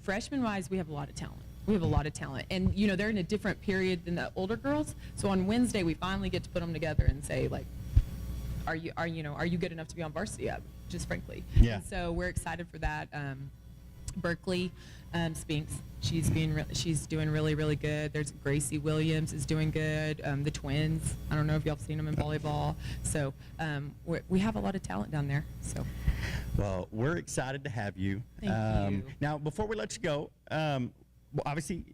Freshman-wise, we have a lot of talent. And they're in a different period than the older girls. So on Wednesday, we finally get to put them together and say, like, are you good enough to be on varsity? Just frankly. Yeah. And so we're excited for that. Berkeley, Spinks. She's doing really, really good. There's Gracie Williams is doing good. The twins. I don't know if y'all have seen them in volleyball. So we have a lot of talent down there. So. Well, we're excited to have you. Thank you. Now, before we let you go, well, obviously,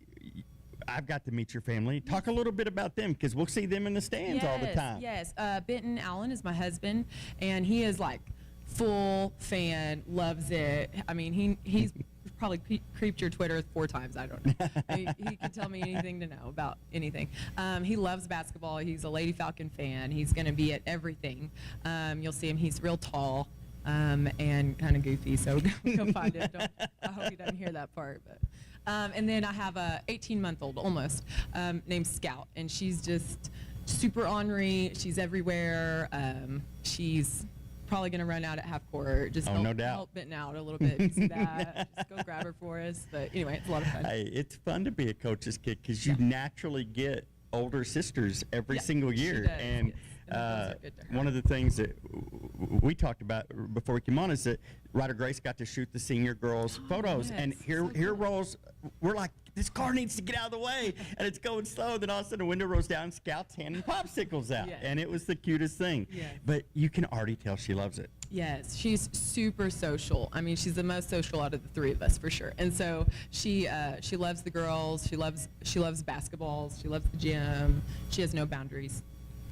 I've got to meet your family. Talk a little bit about them, because we'll see them in the stands all the time. Yes, Benton Allen is my husband, and he is like full fan, loves it. I mean, he's probably creeped your Twitter 4 times. I don't know. He can tell me anything to know about anything. He loves basketball. He's a Lady Falcon fan. He's going to be at everything. You'll see him. He's real tall and kind of goofy, so go find him. I hope he doesn't hear that part. But. And then I have a 18-month-old, almost, named Scout, and she's just super ornery. She's everywhere. She's probably going to run out at half court. Just no doubt. help Benton out a little bit. You see that. Just go grab her for us. But anyway, it's a lot of fun. Hey, it's fun to be a coach's kid, because you naturally get older sisters every single year. She does, And yes. And those are good to her. one of the things that we talked about before we came on is that Ryder Grace got to shoot the senior girls' photos, and yes, here so cool. rolls. We're like, this car needs to get out of the way, and it's going slow. Then all of a sudden, the window rolls down, Scout's handing popsicles out, Yes. and it was the cutest thing. Yes. But you can already tell she loves it. Yes, she's super social. I mean, she's the most social out of the 3 of us for sure. And so she loves the girls. She loves basketballs. She loves the gym. She has no boundaries.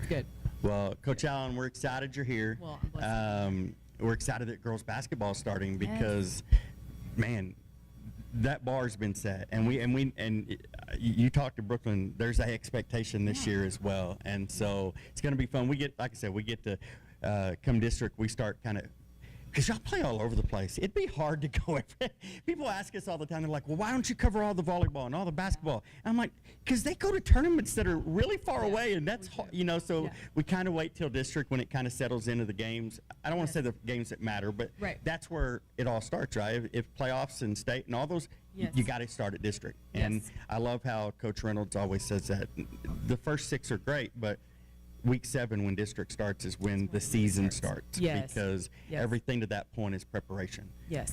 Good. Well, Coach Allen, we're excited you're here. Well, I'm blessed. We're excited that girls basketball is starting, because, man, that bar's been set, and you talked to Brooklyn. There's an expectation this year as well, and so it's going to be fun. We get, like I said, we get to come district. We start kind of, because y'all play all over the place. It'd be hard to go. People ask us all the time. They're like, "Well, why don't you cover all the volleyball and all the basketball?" And I'm like, because they go to tournaments that are really far away, and that's hard, So we kind of wait till district when it kind of settles into the games. I don't want to say the games that matter, but that's where it all starts, right? If playoffs and state and all those, you got to start at district. And I love how Coach Reynolds always says that the first 6 are great, but week 7 when district starts is when the season starts. Because everything to that point is preparation.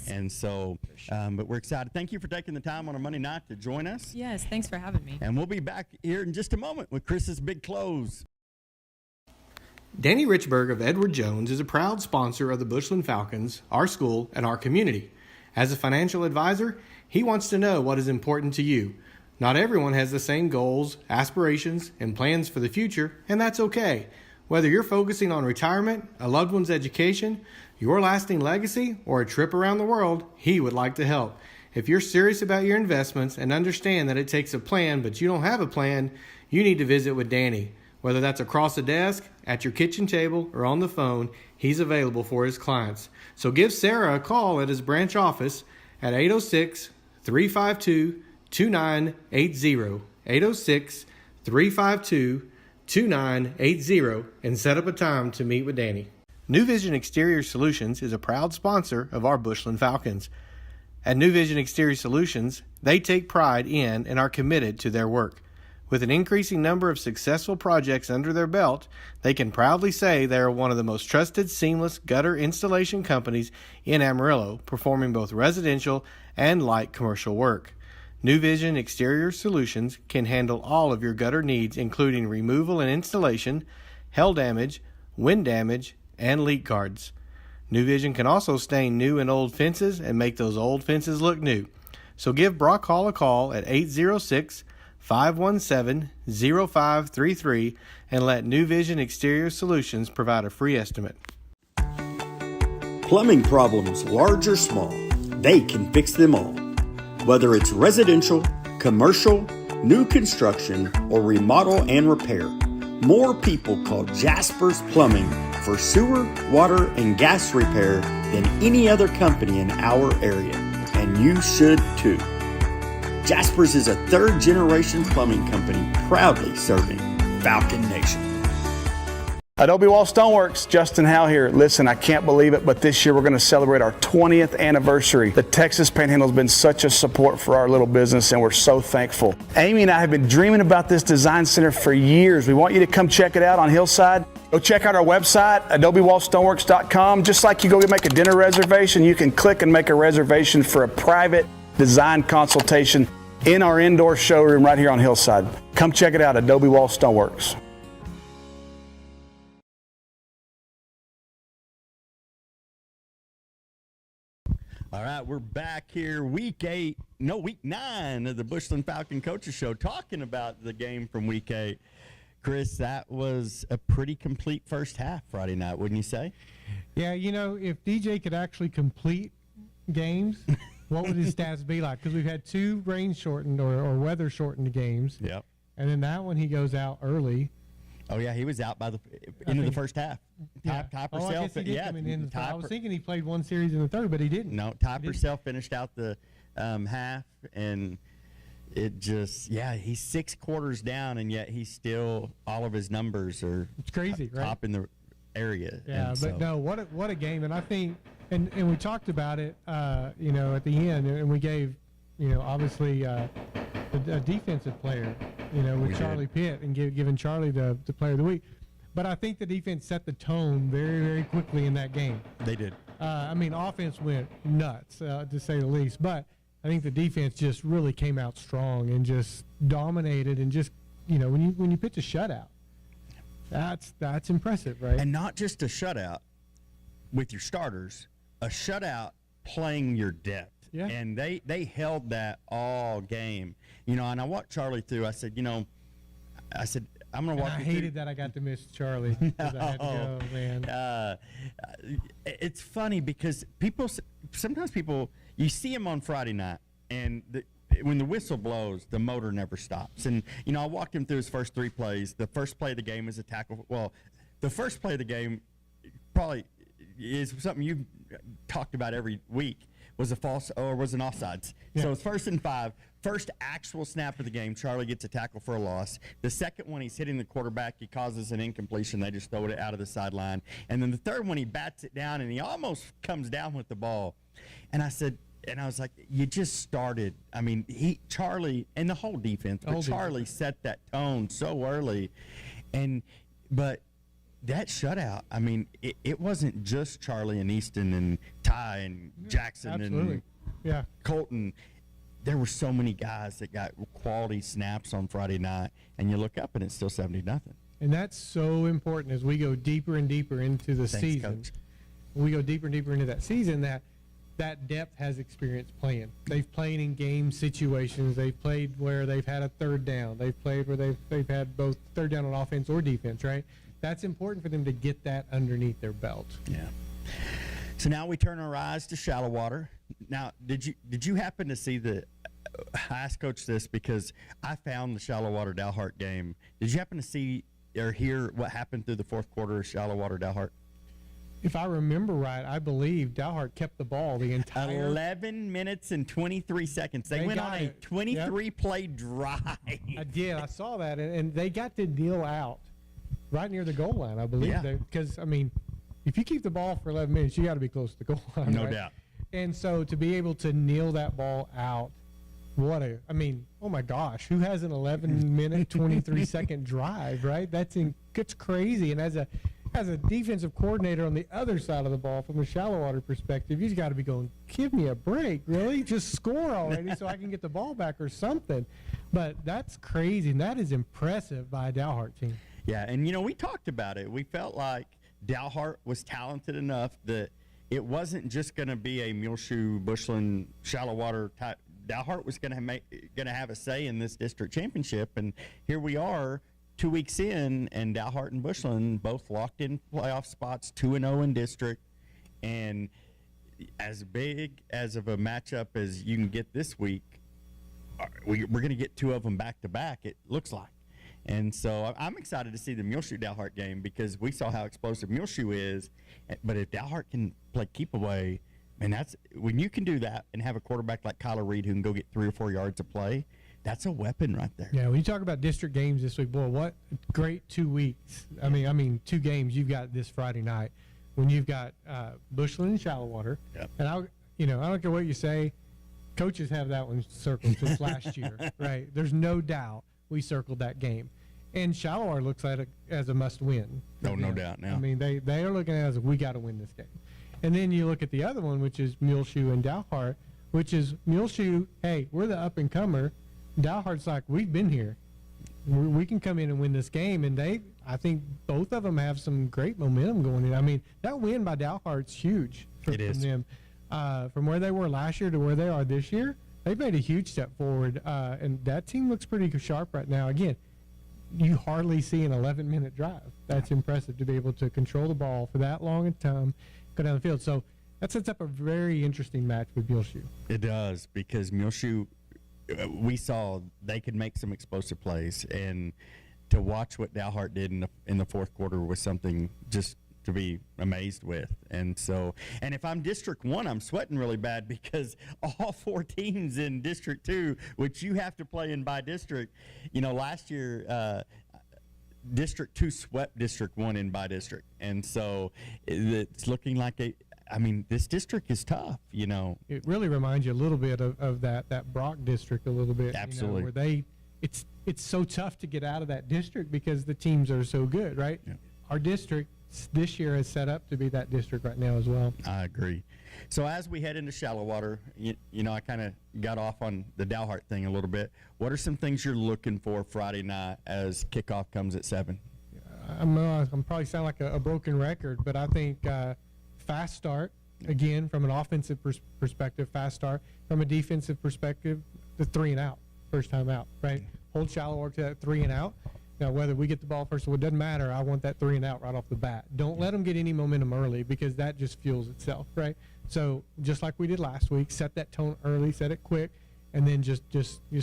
And so, but we're excited. Thank you for taking the time on a Monday night to join us. Yes, thanks for having me. And we'll be back here in just a moment with Chris's big close. Danny Richburg of Edward Jones is a proud sponsor of the Bushland Falcons, our school, and our community. As a financial advisor, he wants to know what is important to you. Not everyone has the same goals, aspirations, and plans for the future, and that's okay. Whether you're focusing on retirement, a loved one's education, your lasting legacy, or a trip around the world, he would like to help. If you're serious about your investments and understand that it takes a plan, but you don't have a plan, you need to visit with Danny. Whether that's across the desk, at your kitchen table, or on the phone, he's available for his clients. So give Sarah a call at his branch office at 806-352-2980, 806-352-2980, and set up a time to meet with Danny. New Vision Exterior Solutions is a proud sponsor of our Bushland Falcons. At New Vision Exterior Solutions, they take pride in and are committed to their work. With an increasing number of successful projects under their belt, they can proudly say they are one of the most trusted seamless gutter installation companies in Amarillo, performing both residential and light commercial work. New Vision Exterior Solutions can handle all of your gutter needs, including removal and installation, hail damage, wind damage, and leak guards. New Vision can also stain new and old fences and make those old fences look new. So give Brock Hall a call at 806-517-0533 and let New Vision Exterior Solutions provide a free estimate. Plumbing problems, large or small, they can fix them all. Whether it's residential, commercial, new construction, or remodel and repair, more people call Jasper's Plumbing for sewer, water, and gas repair than any other company in our area, and you should too. Jasper's is a third-generation plumbing company proudly serving Falcon Nation. Adobe Wall Stoneworks, Justin Howe here. Listen, I can't believe it, but this year we're going to celebrate our 20th anniversary. The Texas Panhandle has been such a support for our little business, and we're so thankful. Amy and I have been dreaming about this design center for years. We want you to come check it out on Hillside. Go check out our website, adobewallstoneworks.com. Just like you go make a dinner reservation, you can click and make a reservation for a private design consultation in our indoor showroom right here on Hillside. Come check it out, Adobe Wall Stoneworks. All right, we're back here week 9 of the Bushland Falcon Coaches Show, talking about the game from week 8. Chris, that was a pretty complete first half Friday night, wouldn't you say? Yeah, if DJ could actually complete games, what would his stats be like? Because we've had 2 rain-shortened or weather-shortened games. Yep. And then that one, he goes out early. Oh, yeah, he was out by the end of the first half. Yeah. Ty I Purcell, guess he did come in the Ty I was thinking he played one series in the third, but he didn't. No, Ty Purcell finished out the half, and it just, he's 6 quarters down, and yet he's still, all of his numbers are it's crazy, right? top in the area. Yeah, and but no, what a game. And I think, and we talked about it, at the end, and we gave, obviously a defensive player, with Charlie Pitt, and giving Charlie the player of the week. But I think the defense set the tone very, very quickly in that game. They did. Offense went nuts, to say the least. But I think the defense just really came out strong and just dominated. And just, when you pitch a shutout, that's impressive, right? And not just a shutout with your starters, a shutout playing your depth. Yeah. And they held that all game. And I walked Charlie through. I said, I'm going to walk you through. I hated that I got to miss Charlie. 'Cause I had to go, man. It's funny because sometimes you see them on Friday night, and when the whistle blows, the motor never stops. And, I walked him through his first 3 plays. The first play of the game is a tackle. Well, the first play of the game probably is something you've talked about every week. Was a false or was an offsides. Yeah. So it's 1st and 5. First actual snap of the game, Charlie gets a tackle for a loss. The second one, he's hitting the quarterback. He causes an incompletion. They just throw it out of the sideline. And then the third one, he bats it down, and he almost comes down with the ball. And I was like, you just started. I mean, Charlie and the whole defense, but Charlie set that tone so early. But that shutout, I mean, it wasn't just Charlie and Easton and Ty and Jackson and Colton. There were so many guys that got quality snaps on Friday night, and you look up and it's still 70-0. And that's so important as we go deeper and deeper into the season. Coach. We go deeper and deeper into that season, that depth has experience playing. They've played in game situations. They've played where they've had a third down. They've played where they've had both third down on offense or defense, right? That's important for them to get that underneath their belt. Yeah. So now we turn our eyes to shallow water. Now, did you happen to see I asked Coach this because I found the shallow water Dalhart game. Did you happen to see or hear what happened through the fourth quarter of shallow water Dalhart? If I remember right, I believe Dalhart kept the ball the entire 11 minutes and 23 seconds. They went on a 23-play drive. I did. I saw that, and they got to kneel out right near the goal line, I believe. Yeah. Because, if you keep the ball for 11 minutes, you got to be close to the goal line. No right? doubt. And so to be able to kneel that ball out, oh my gosh, who has an 11-minute, 23-second drive, right? That's crazy. And as a defensive coordinator on the other side of the ball from a shallow water perspective, you've got to be going, give me a break, really? Just score already so I can get the ball back or something. But that's crazy, and that is impressive by a Dalhart team. Yeah, and, we talked about it. We felt like Dalhart was talented enough that it wasn't just going to be a Muleshoe, Bushland, shallow water type. Dalhart was going to have a say in this district championship, and here we are 2 weeks in, and Dalhart and Bushland both locked in playoff spots, 2-0 in district, and as big as of a matchup as you can get this week, we're going to get 2 of them back to back, it looks like. And so I'm excited to see the Muleshoe Dalhart game because we saw how explosive Muleshoe is. But if Dalhart can play keep away, and that's when you can do that and have a quarterback like Kyler Reed who can go get 3 or 4 yards of play, that's a weapon right there. Yeah, when you talk about district games this week, boy, what great 2 weeks. I mean 2 games you've got this Friday night when you've got Bushland and Shallow Yep. And I don't care what you say, coaches have that one circled since last year, right? There's no doubt we circled that game. And Shallow looks at it as a must-win. No doubt now. I mean, they are looking at it as we got to win this game. And then you look at the other one, which is Muleshoe and Dalhart, which is Muleshoe, hey, we're the up-and-comer. Dalhart's like, we've been here. We can come in and win this game. And I think both of them have some great momentum going in. I mean, that win by Dalhart's huge from them. From where they were last year to where they are this year, they've made a huge step forward. And that team looks pretty sharp right now. Again, you hardly see an 11-minute drive. That's impressive to be able to control the ball for that long a time, go down the field. So that sets up a very interesting match with Muleshoe. It does, because Muleshoe, we saw they could make some explosive plays, and to watch what Dalhart did in the fourth quarter was something just to be amazed with. And so, and if I'm District 1, I'm sweating really bad, because all 4 teams in District 2, which you have to play in by district, last year District 2 swept District 1 in by district. And so it's looking like this district is tough, It really reminds you a little bit of that Brock district a little bit. Absolutely. Where it's so tough to get out of that district because the teams are so good, right? Yeah. Our district this year is set up to be that district right now as well. I agree. So as we head into Shallow Water, I kind of got off on the Dalhart thing a little bit. What are some things you're looking for Friday night as kickoff comes at 7? I'm probably sound like a broken record, but I think fast start, again, from an offensive perspective, fast start. From a defensive perspective, the 3 and out, first time out, right? Hold Shallow Water to that 3 and out. Now, whether we get the ball first, it doesn't matter. I want that 3 and out right off the bat. Don't let them get any momentum early, because that just fuels itself, right? So just like we did last week, set that tone early, set it quick, and then just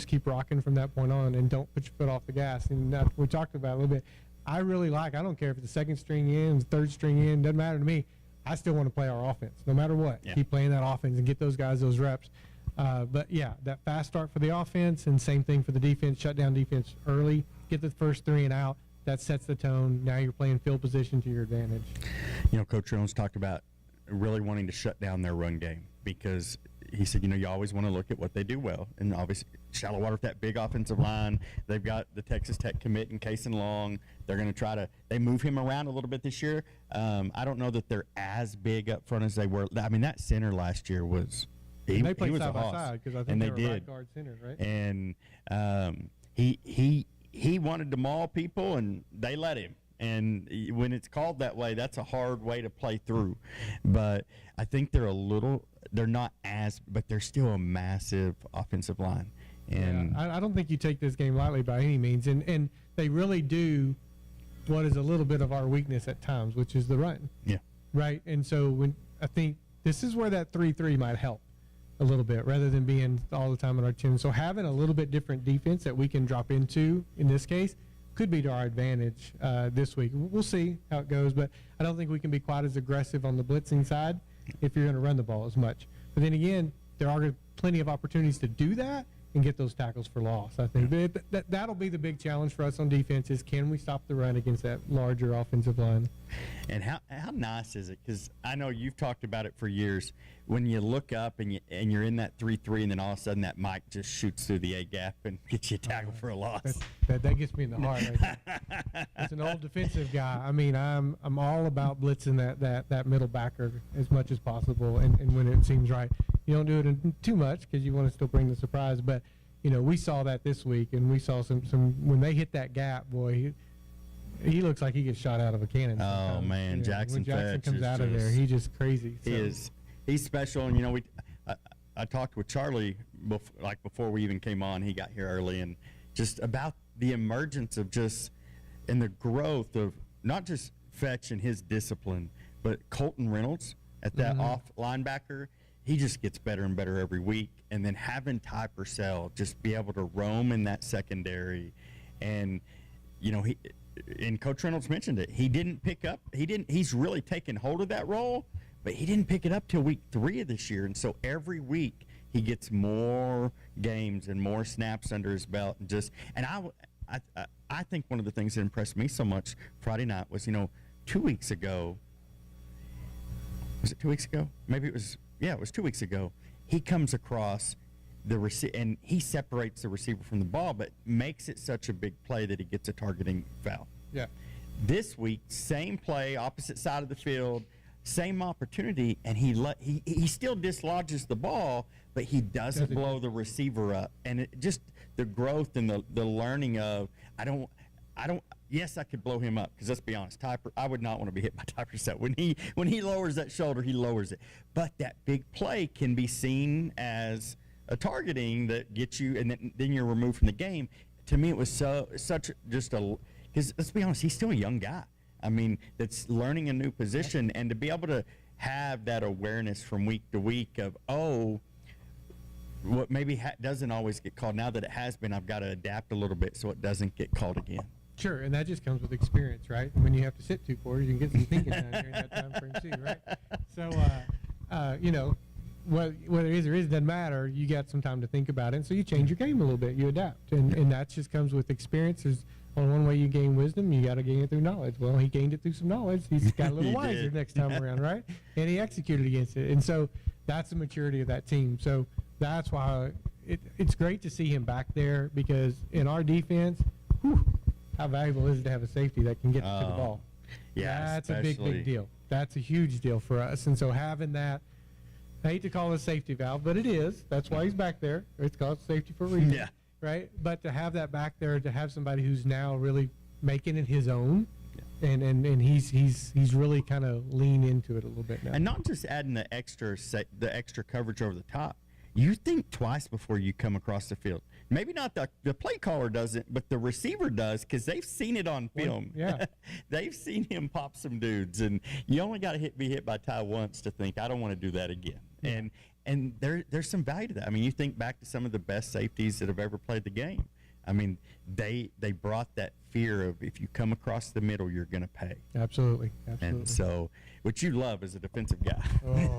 keep rocking from that point on, and don't put your foot off the gas. And we talked about it a little bit. I don't care if the second string in, the third string in, doesn't matter to me. I still want to play our offense, no matter what. Yeah. Keep playing that offense and get those guys those reps. But yeah, that fast start for the offense, and same thing for the defense. Shut down defense early. Get the first 3 and out. That sets the tone. Now you're playing field position to your advantage. Coach Jones talked about really wanting to shut down their run game, because he said, you always want to look at what they do well. And obviously, Shallow Water with that big offensive line. They've got the Texas Tech commit in Cason Long. They're going to they move him around a little bit this year. I don't know that they're as big up front as they were. I mean, that center last year was – they played was side a by hoss. side, because I think And they they were did. right guard center, right? And he wanted to maul people, and they let him. And when it's called that way, that's a hard way to play through. But I think they're not as, but they're still a massive offensive line. And yeah, I don't think you take this game lightly by any means. And they really do what is a little bit of our weakness at times, which is the run. Yeah. Right? And so I think this is where that 3-3 might help a little bit, rather than being all the time on our chin. So having a little bit different defense that we can drop into in this case could be to our advantage this week. We'll see how it goes, but I don't think we can be quite as aggressive on the blitzing side if you're going to run the ball as much. But then again, there are plenty of opportunities to do that and get those tackles for loss, I think. But that'll be the big challenge for us on defense, is can we stop the run against that larger offensive line? And how nice is it? Because I know you've talked about it for years. When you look up and you're in that 3-3, and then all of a sudden that mic just shoots through the A gap and gets you a tackle for a loss. That gets me in the heart. Right? As an old defensive guy, I mean, I'm all about blitzing that middle backer as much as possible, and when it seems right. You don't do it too much because you want to still bring the surprise. But we saw that this week, and we saw some when they hit that gap, boy. He looks like he gets shot out of a cannon. Oh man, Jackson Fetch comes out of there, he's just crazy. So. He is. He's special, and I talked with Charlie before we even came on. He got here early, and just about the emergence of and the growth of not just Fetch and his discipline, but Colton Reynolds at that off linebacker. He just gets better and better every week, and then having Ty Purcell just be able to roam in that secondary, and and Coach Reynolds mentioned it. He's really taken hold of that role, but he didn't pick it up till week 3 of this year. And so every week he gets more games and more snaps under his belt, and I think one of the things that impressed me so much Friday night was, 2 weeks ago. Was it 2 weeks ago? Maybe it was 2 weeks ago. He comes across and he separates the receiver from the ball, but makes it such a big play that he gets a targeting foul. Yeah. This week, same play, opposite side of the field, same opportunity, and he still dislodges the ball, but he doesn't blow the receiver up. And it just the growth and the learning of yes, I could blow him up, because let's be honest, I would not want to be hit by Typer Set. When he lowers that shoulder, he lowers it. But that big play can be seen as a targeting that gets you, and then you're removed from the game. To me, it was because let's be honest, he's still a young guy. I mean, that's learning a new position, and to be able to have that awareness from week to week of, what maybe doesn't always get called. Now that it has been, I've got to adapt a little bit so it doesn't get called again. Sure, and that just comes with experience, right? When you have to sit 2 quarters, you can get some thinking done during that time frame too, right? So, whether it is or isn't, doesn't matter. You got some time to think about it, and so you change your game a little bit. You adapt, and that just comes with experience. There's only one way you gain wisdom. You got to gain it through knowledge. Well, he gained it through some knowledge. He's got a little wiser next time around, right? And he executed against it, and so that's the maturity of that team. So that's why it's great to see him back there, because in our defense, how valuable is it to have a safety that can get to the ball? Yeah, that's a big deal. That's a huge deal for us. And so having that, I hate to call it a safety valve, but it is. That's why he's back there. It's called safety for a reason. Yeah. Right? But to have that back there, to have somebody who's now really making it his own, and he's really kind of lean into it a little bit now. And not just adding the extra coverage over the top. You think twice before you come across the field. Maybe not the play caller doesn't, but the receiver does, because they've seen it on film. Yeah. They've seen him pop some dudes, and you only got to be hit by Ty once to think, I don't want to do that again. Yeah. And there's some value to that. I mean, you think back to some of the best safeties that have ever played the game. I mean, they brought that fear of, if you come across the middle, you're going to pay. Absolutely. And so, which you love as a defensive guy. Oh,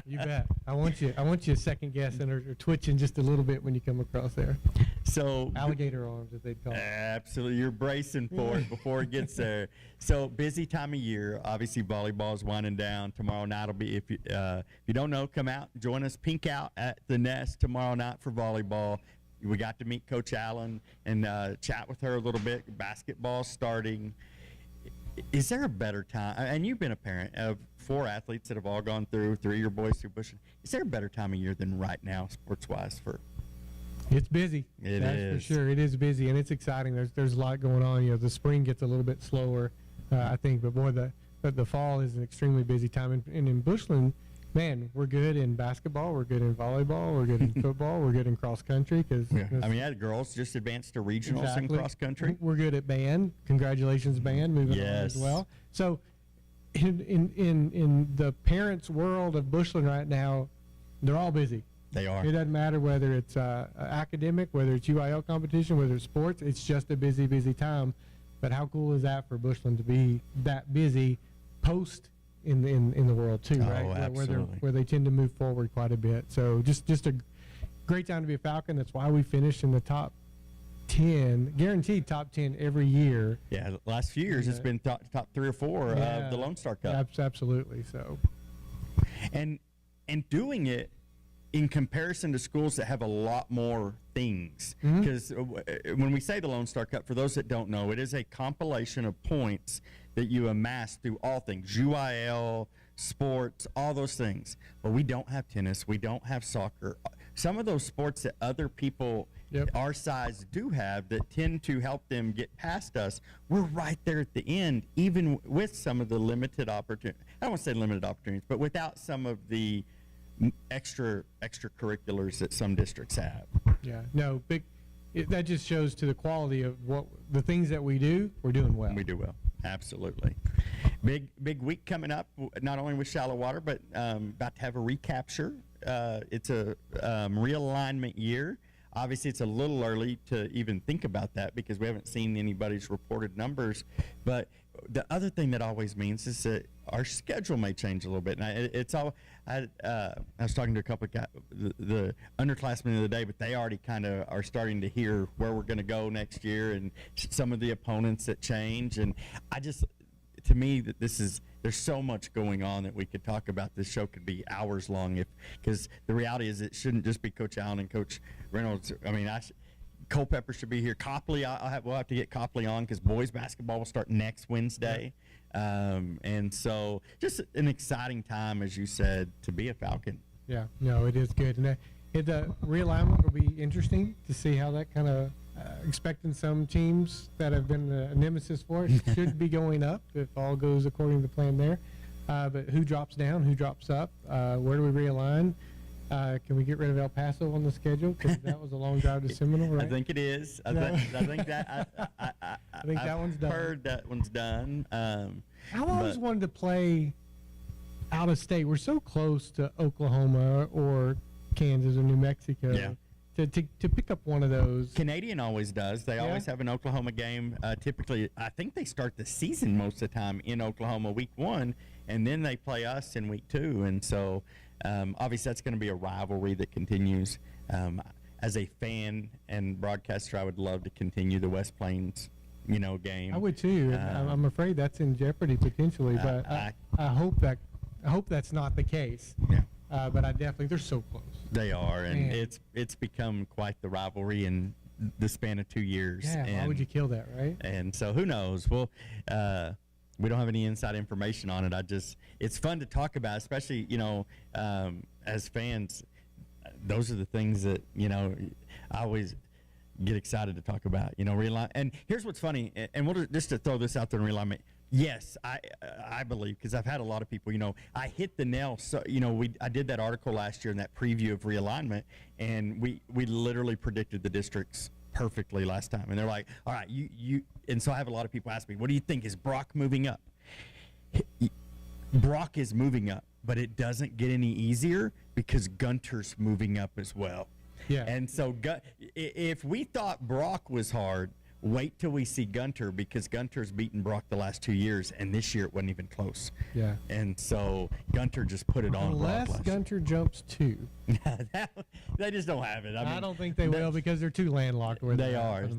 you bet. I want you second guessing or twitching just a little bit when you come across there. So alligator arms, as they'd call it. Absolutely, you're bracing for it before it gets there. So busy time of year. Obviously, volleyball's winding down. Tomorrow night will be, if you don't know, come out, join us, pink out at the Nest tomorrow night for volleyball. We got to meet Coach Allen and chat with her a little bit. Basketball starting. Is there a better time? And you've been a parent of 4 athletes that have all gone through, 3 of your boys through Bushland. Is there a better time of year than right now, sports-wise? It's busy. That's for sure. It is busy, and it's exciting. There's a lot going on. The spring gets a little bit slower, I think, but boy, the fall is an extremely busy time. And in Bushland, man, we're good in basketball, we're good in volleyball, we're good in football, we're good in cross country. I mean, the girls just advanced to regionals in cross country. We're good at band. Congratulations, band, moving on as well. So, in the parents' world of Bushland right now, they're all busy. They are. It doesn't matter whether it's academic, whether it's UIL competition, whether it's sports. It's just a busy time. But how cool is that for Bushland to be that busy post in the world too, right? Absolutely. Where they tend to move forward quite a bit. So just a great time to be a Falcon. That's why we finished in the top 10, guaranteed top 10 every year. Yeah, the last few years it's been top 3 or 4 of the Lone Star Cup. Absolutely. So, and doing it in comparison to schools that have a lot more things, because when we say the Lone Star Cup, for those that don't know, it is a compilation of points that you amass through all things, UIL, sports, all those things. But we don't have tennis, we don't have soccer. Some of those sports that other people our size do have that tend to help them get past us, we're right there at the end, even with some of the limited opportunities. I don't want to say limited opportunities, but without some of the extracurriculars that some districts have. Yeah, no, that just shows to the quality of what the things that we do, we're doing well. We do well, absolutely. Big week coming up, not only with shallow water, but about to have a recapture. It's a realignment year. Obviously, it's a little early to even think about that because we haven't seen anybody's reported numbers. But the other thing that always means is that our schedule may change a little bit. And I was talking to a couple of guys, the underclassmen of the day, but they already kind of are starting to hear where we're going to go next year and some of the opponents that change. And to me, that there's so much going on that we could talk about. This show could be hours long because the reality is it shouldn't just be Coach Allen and Coach Reynolds. I mean, Culpepper should be here. Copley, we'll have to get Copley on because boys basketball will start next Wednesday. And so just an exciting time, as you said, to be a Falcon. Yeah, no, it is good. And the realignment will be interesting to see how that kind of expecting some teams that have been a nemesis for it should be going up if all goes according to plan there. But who drops down, who drops up, where do we realign? Can we get rid of El Paso on the schedule? Because that was a long drive to Seminole, right? I think it is. I think that that one's done. Heard that one's done. I've always wanted to play out of state. We're so close to Oklahoma or Kansas or New Mexico. Yeah. To pick up one of those. Canadian always does. They always have an Oklahoma game. Typically, I think they start the season most of the time in Oklahoma week 1, and then they play us in week 2. And so, obviously, that's going to be a rivalry that continues. As a fan and broadcaster, I would love to continue the West Plains, game. I would too. I'm afraid that's in jeopardy potentially, but I hope that's not the case. Yeah. But they're so close. They are, and Man. it's become quite the rivalry in the span of 2 years. Yeah, why would you kill that, right? And so who knows? Well, we don't have any inside information on it. It's fun to talk about, especially, as fans. Those are the things that, I always get excited to talk about, realignment. And here's what's funny, and we'll just to throw this out there in realignment. Yes, I believe, because I've had a lot of people, I hit the nail. So, I did that article last year in that preview of realignment, and we literally predicted the districts perfectly last time. And they're like, all right, and so I have a lot of people ask me, what do you think? Is Brock moving up? Brock is moving up, but it doesn't get any easier because Gunter's moving up as well. Yeah. And so if we thought Brock was hard, wait till we see Gunter, because Gunter's beaten Brock the last 2 years, and this year it wasn't even close. Yeah. And so Gunter just put it on Brock Unless last year. Gunter jumps 2. They just don't have it. I don't think they will because they're too landlocked. Where They are.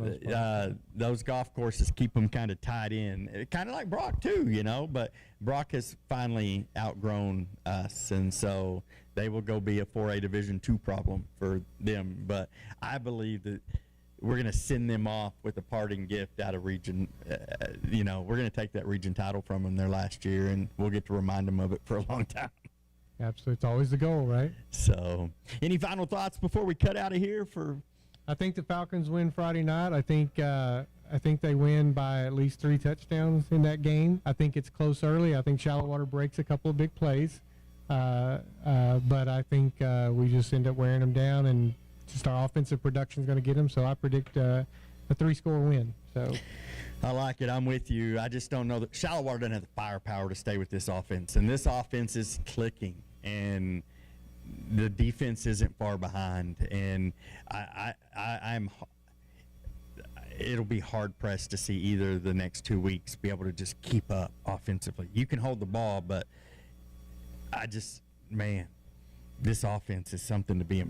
Those golf courses keep them kind of tied in, kind of like Brock too, but Brock has finally outgrown us, and so they will go be a 4A Division II problem for them. But I believe that we're going to send them off with a parting gift out of region. We're going to take that region title from them their last year, and we'll get to remind them of it for a long time. Absolutely. It's always the goal, right? So, any final thoughts before we cut out of here? I think the Falcons win Friday night. I think they win by at least 3 touchdowns in that game. I think it's close early. I think Shallow breaks a couple of big plays. But I think we just end up wearing them down, and just our offensive production is going to get them. So I predict a 3-score win. So I like it. I'm with you. I just don't know that Shallow doesn't have the firepower to stay with this offense, and this offense is clicking, and the defense isn't far behind. And I'm. It'll be hard pressed to see either the next 2 weeks be able to just keep up offensively. You can hold the ball, but this offense is something to be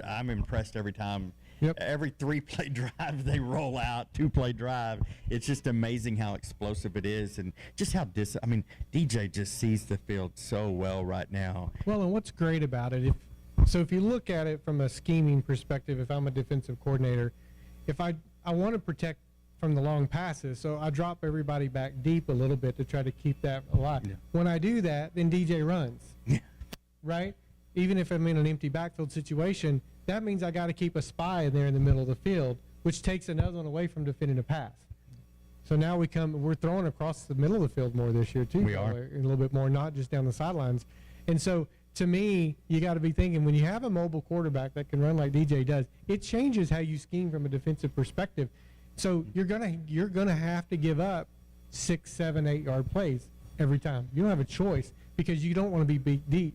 I'm impressed every time. Yep. Every 3-play drive they roll out, 2-play drive. It's just amazing how explosive it is, and just how DJ just sees the field so well right now. Well, and what's great about it, if you look at it from a scheming perspective, if I'm a defensive coordinator, if I want to protect from the long passes, so I drop everybody back deep a little bit to try to keep that alive. Yeah. When I do that, then DJ runs. Yeah. Right? Even if I'm in an empty backfield situation, that means I got to keep a spy in there in the middle of the field, which takes another one away from defending a pass. So now we're throwing across the middle of the field more this year too. We are. A little bit more, not just down the sidelines. And so to me, you got to be thinking, when you have a mobile quarterback that can run like DJ does, it changes how you scheme from a defensive perspective. So you're gonna have to give up 6, 7, 8 yard plays every time. You don't have a choice because you don't want to be beat deep.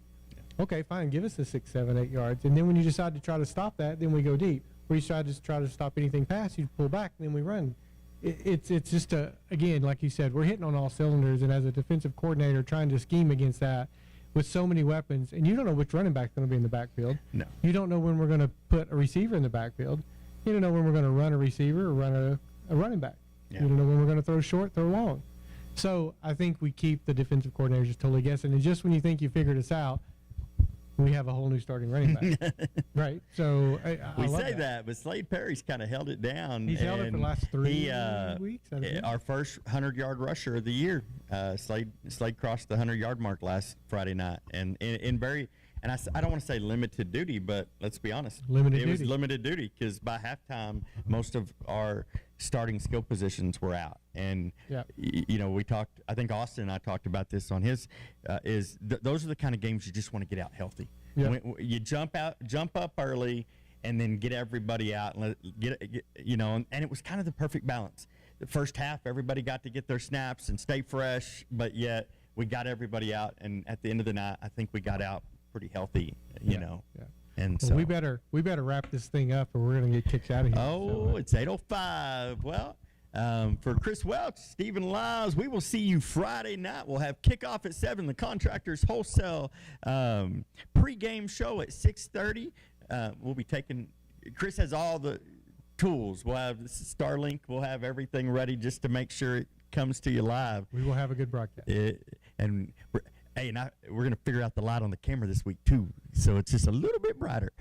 Okay, fine, give us the 6, 7, 8 yards, and then when you decide to try to stop that, then we go deep. Or you try to stop anything past, you pull back, and then we run. it's just again, like you said, we're hitting on all cylinders, and as a defensive coordinator trying to scheme against that with so many weapons, and you don't know which running back's going to be in the backfield. No. You don't know when we're going to put a receiver in the backfield. You don't know when we're going to run a receiver or run a running back. Yeah. You don't know when we're going to throw short, throw long. So I think we keep the defensive coordinators just totally guessing, and just when you think you figured us out, we have a whole new starting running back. Right? So I We love say that, but Slade Perry's kind of held it down. He's held it for the and last 3 he, weeks. I think. Our first 100-yard rusher of the year. Slade crossed the 100-yard mark last Friday night, and in very. And I don't want to say limited duty, but let's be honest. It was limited duty because by halftime, most of our starting skill positions were out. And, we talked, I think Austin and I talked about this on his, those are the kind of games you just want to get out healthy. Yeah. When you jump up early and then get everybody out and and it was kind of the perfect balance. The first half, everybody got to get their snaps and stay fresh, but yet we got everybody out. And at the end of the night, I think we got out pretty healthy, you know. Yeah. And well, so we better wrap this thing up, or we're gonna get kicked out of here. Oh, it's 8:05. Well, for Chris Welch, Stephen Lyles, we will see you Friday night. We'll have kickoff at 7. The Contractors Wholesale pregame show at 6:30. We'll be taking. Chris has all the tools. We'll have Starlink. We'll have everything ready just to make sure it comes to you live. We will have a good broadcast. We're going to figure out the light on the camera this week, too, so it's just a little bit brighter.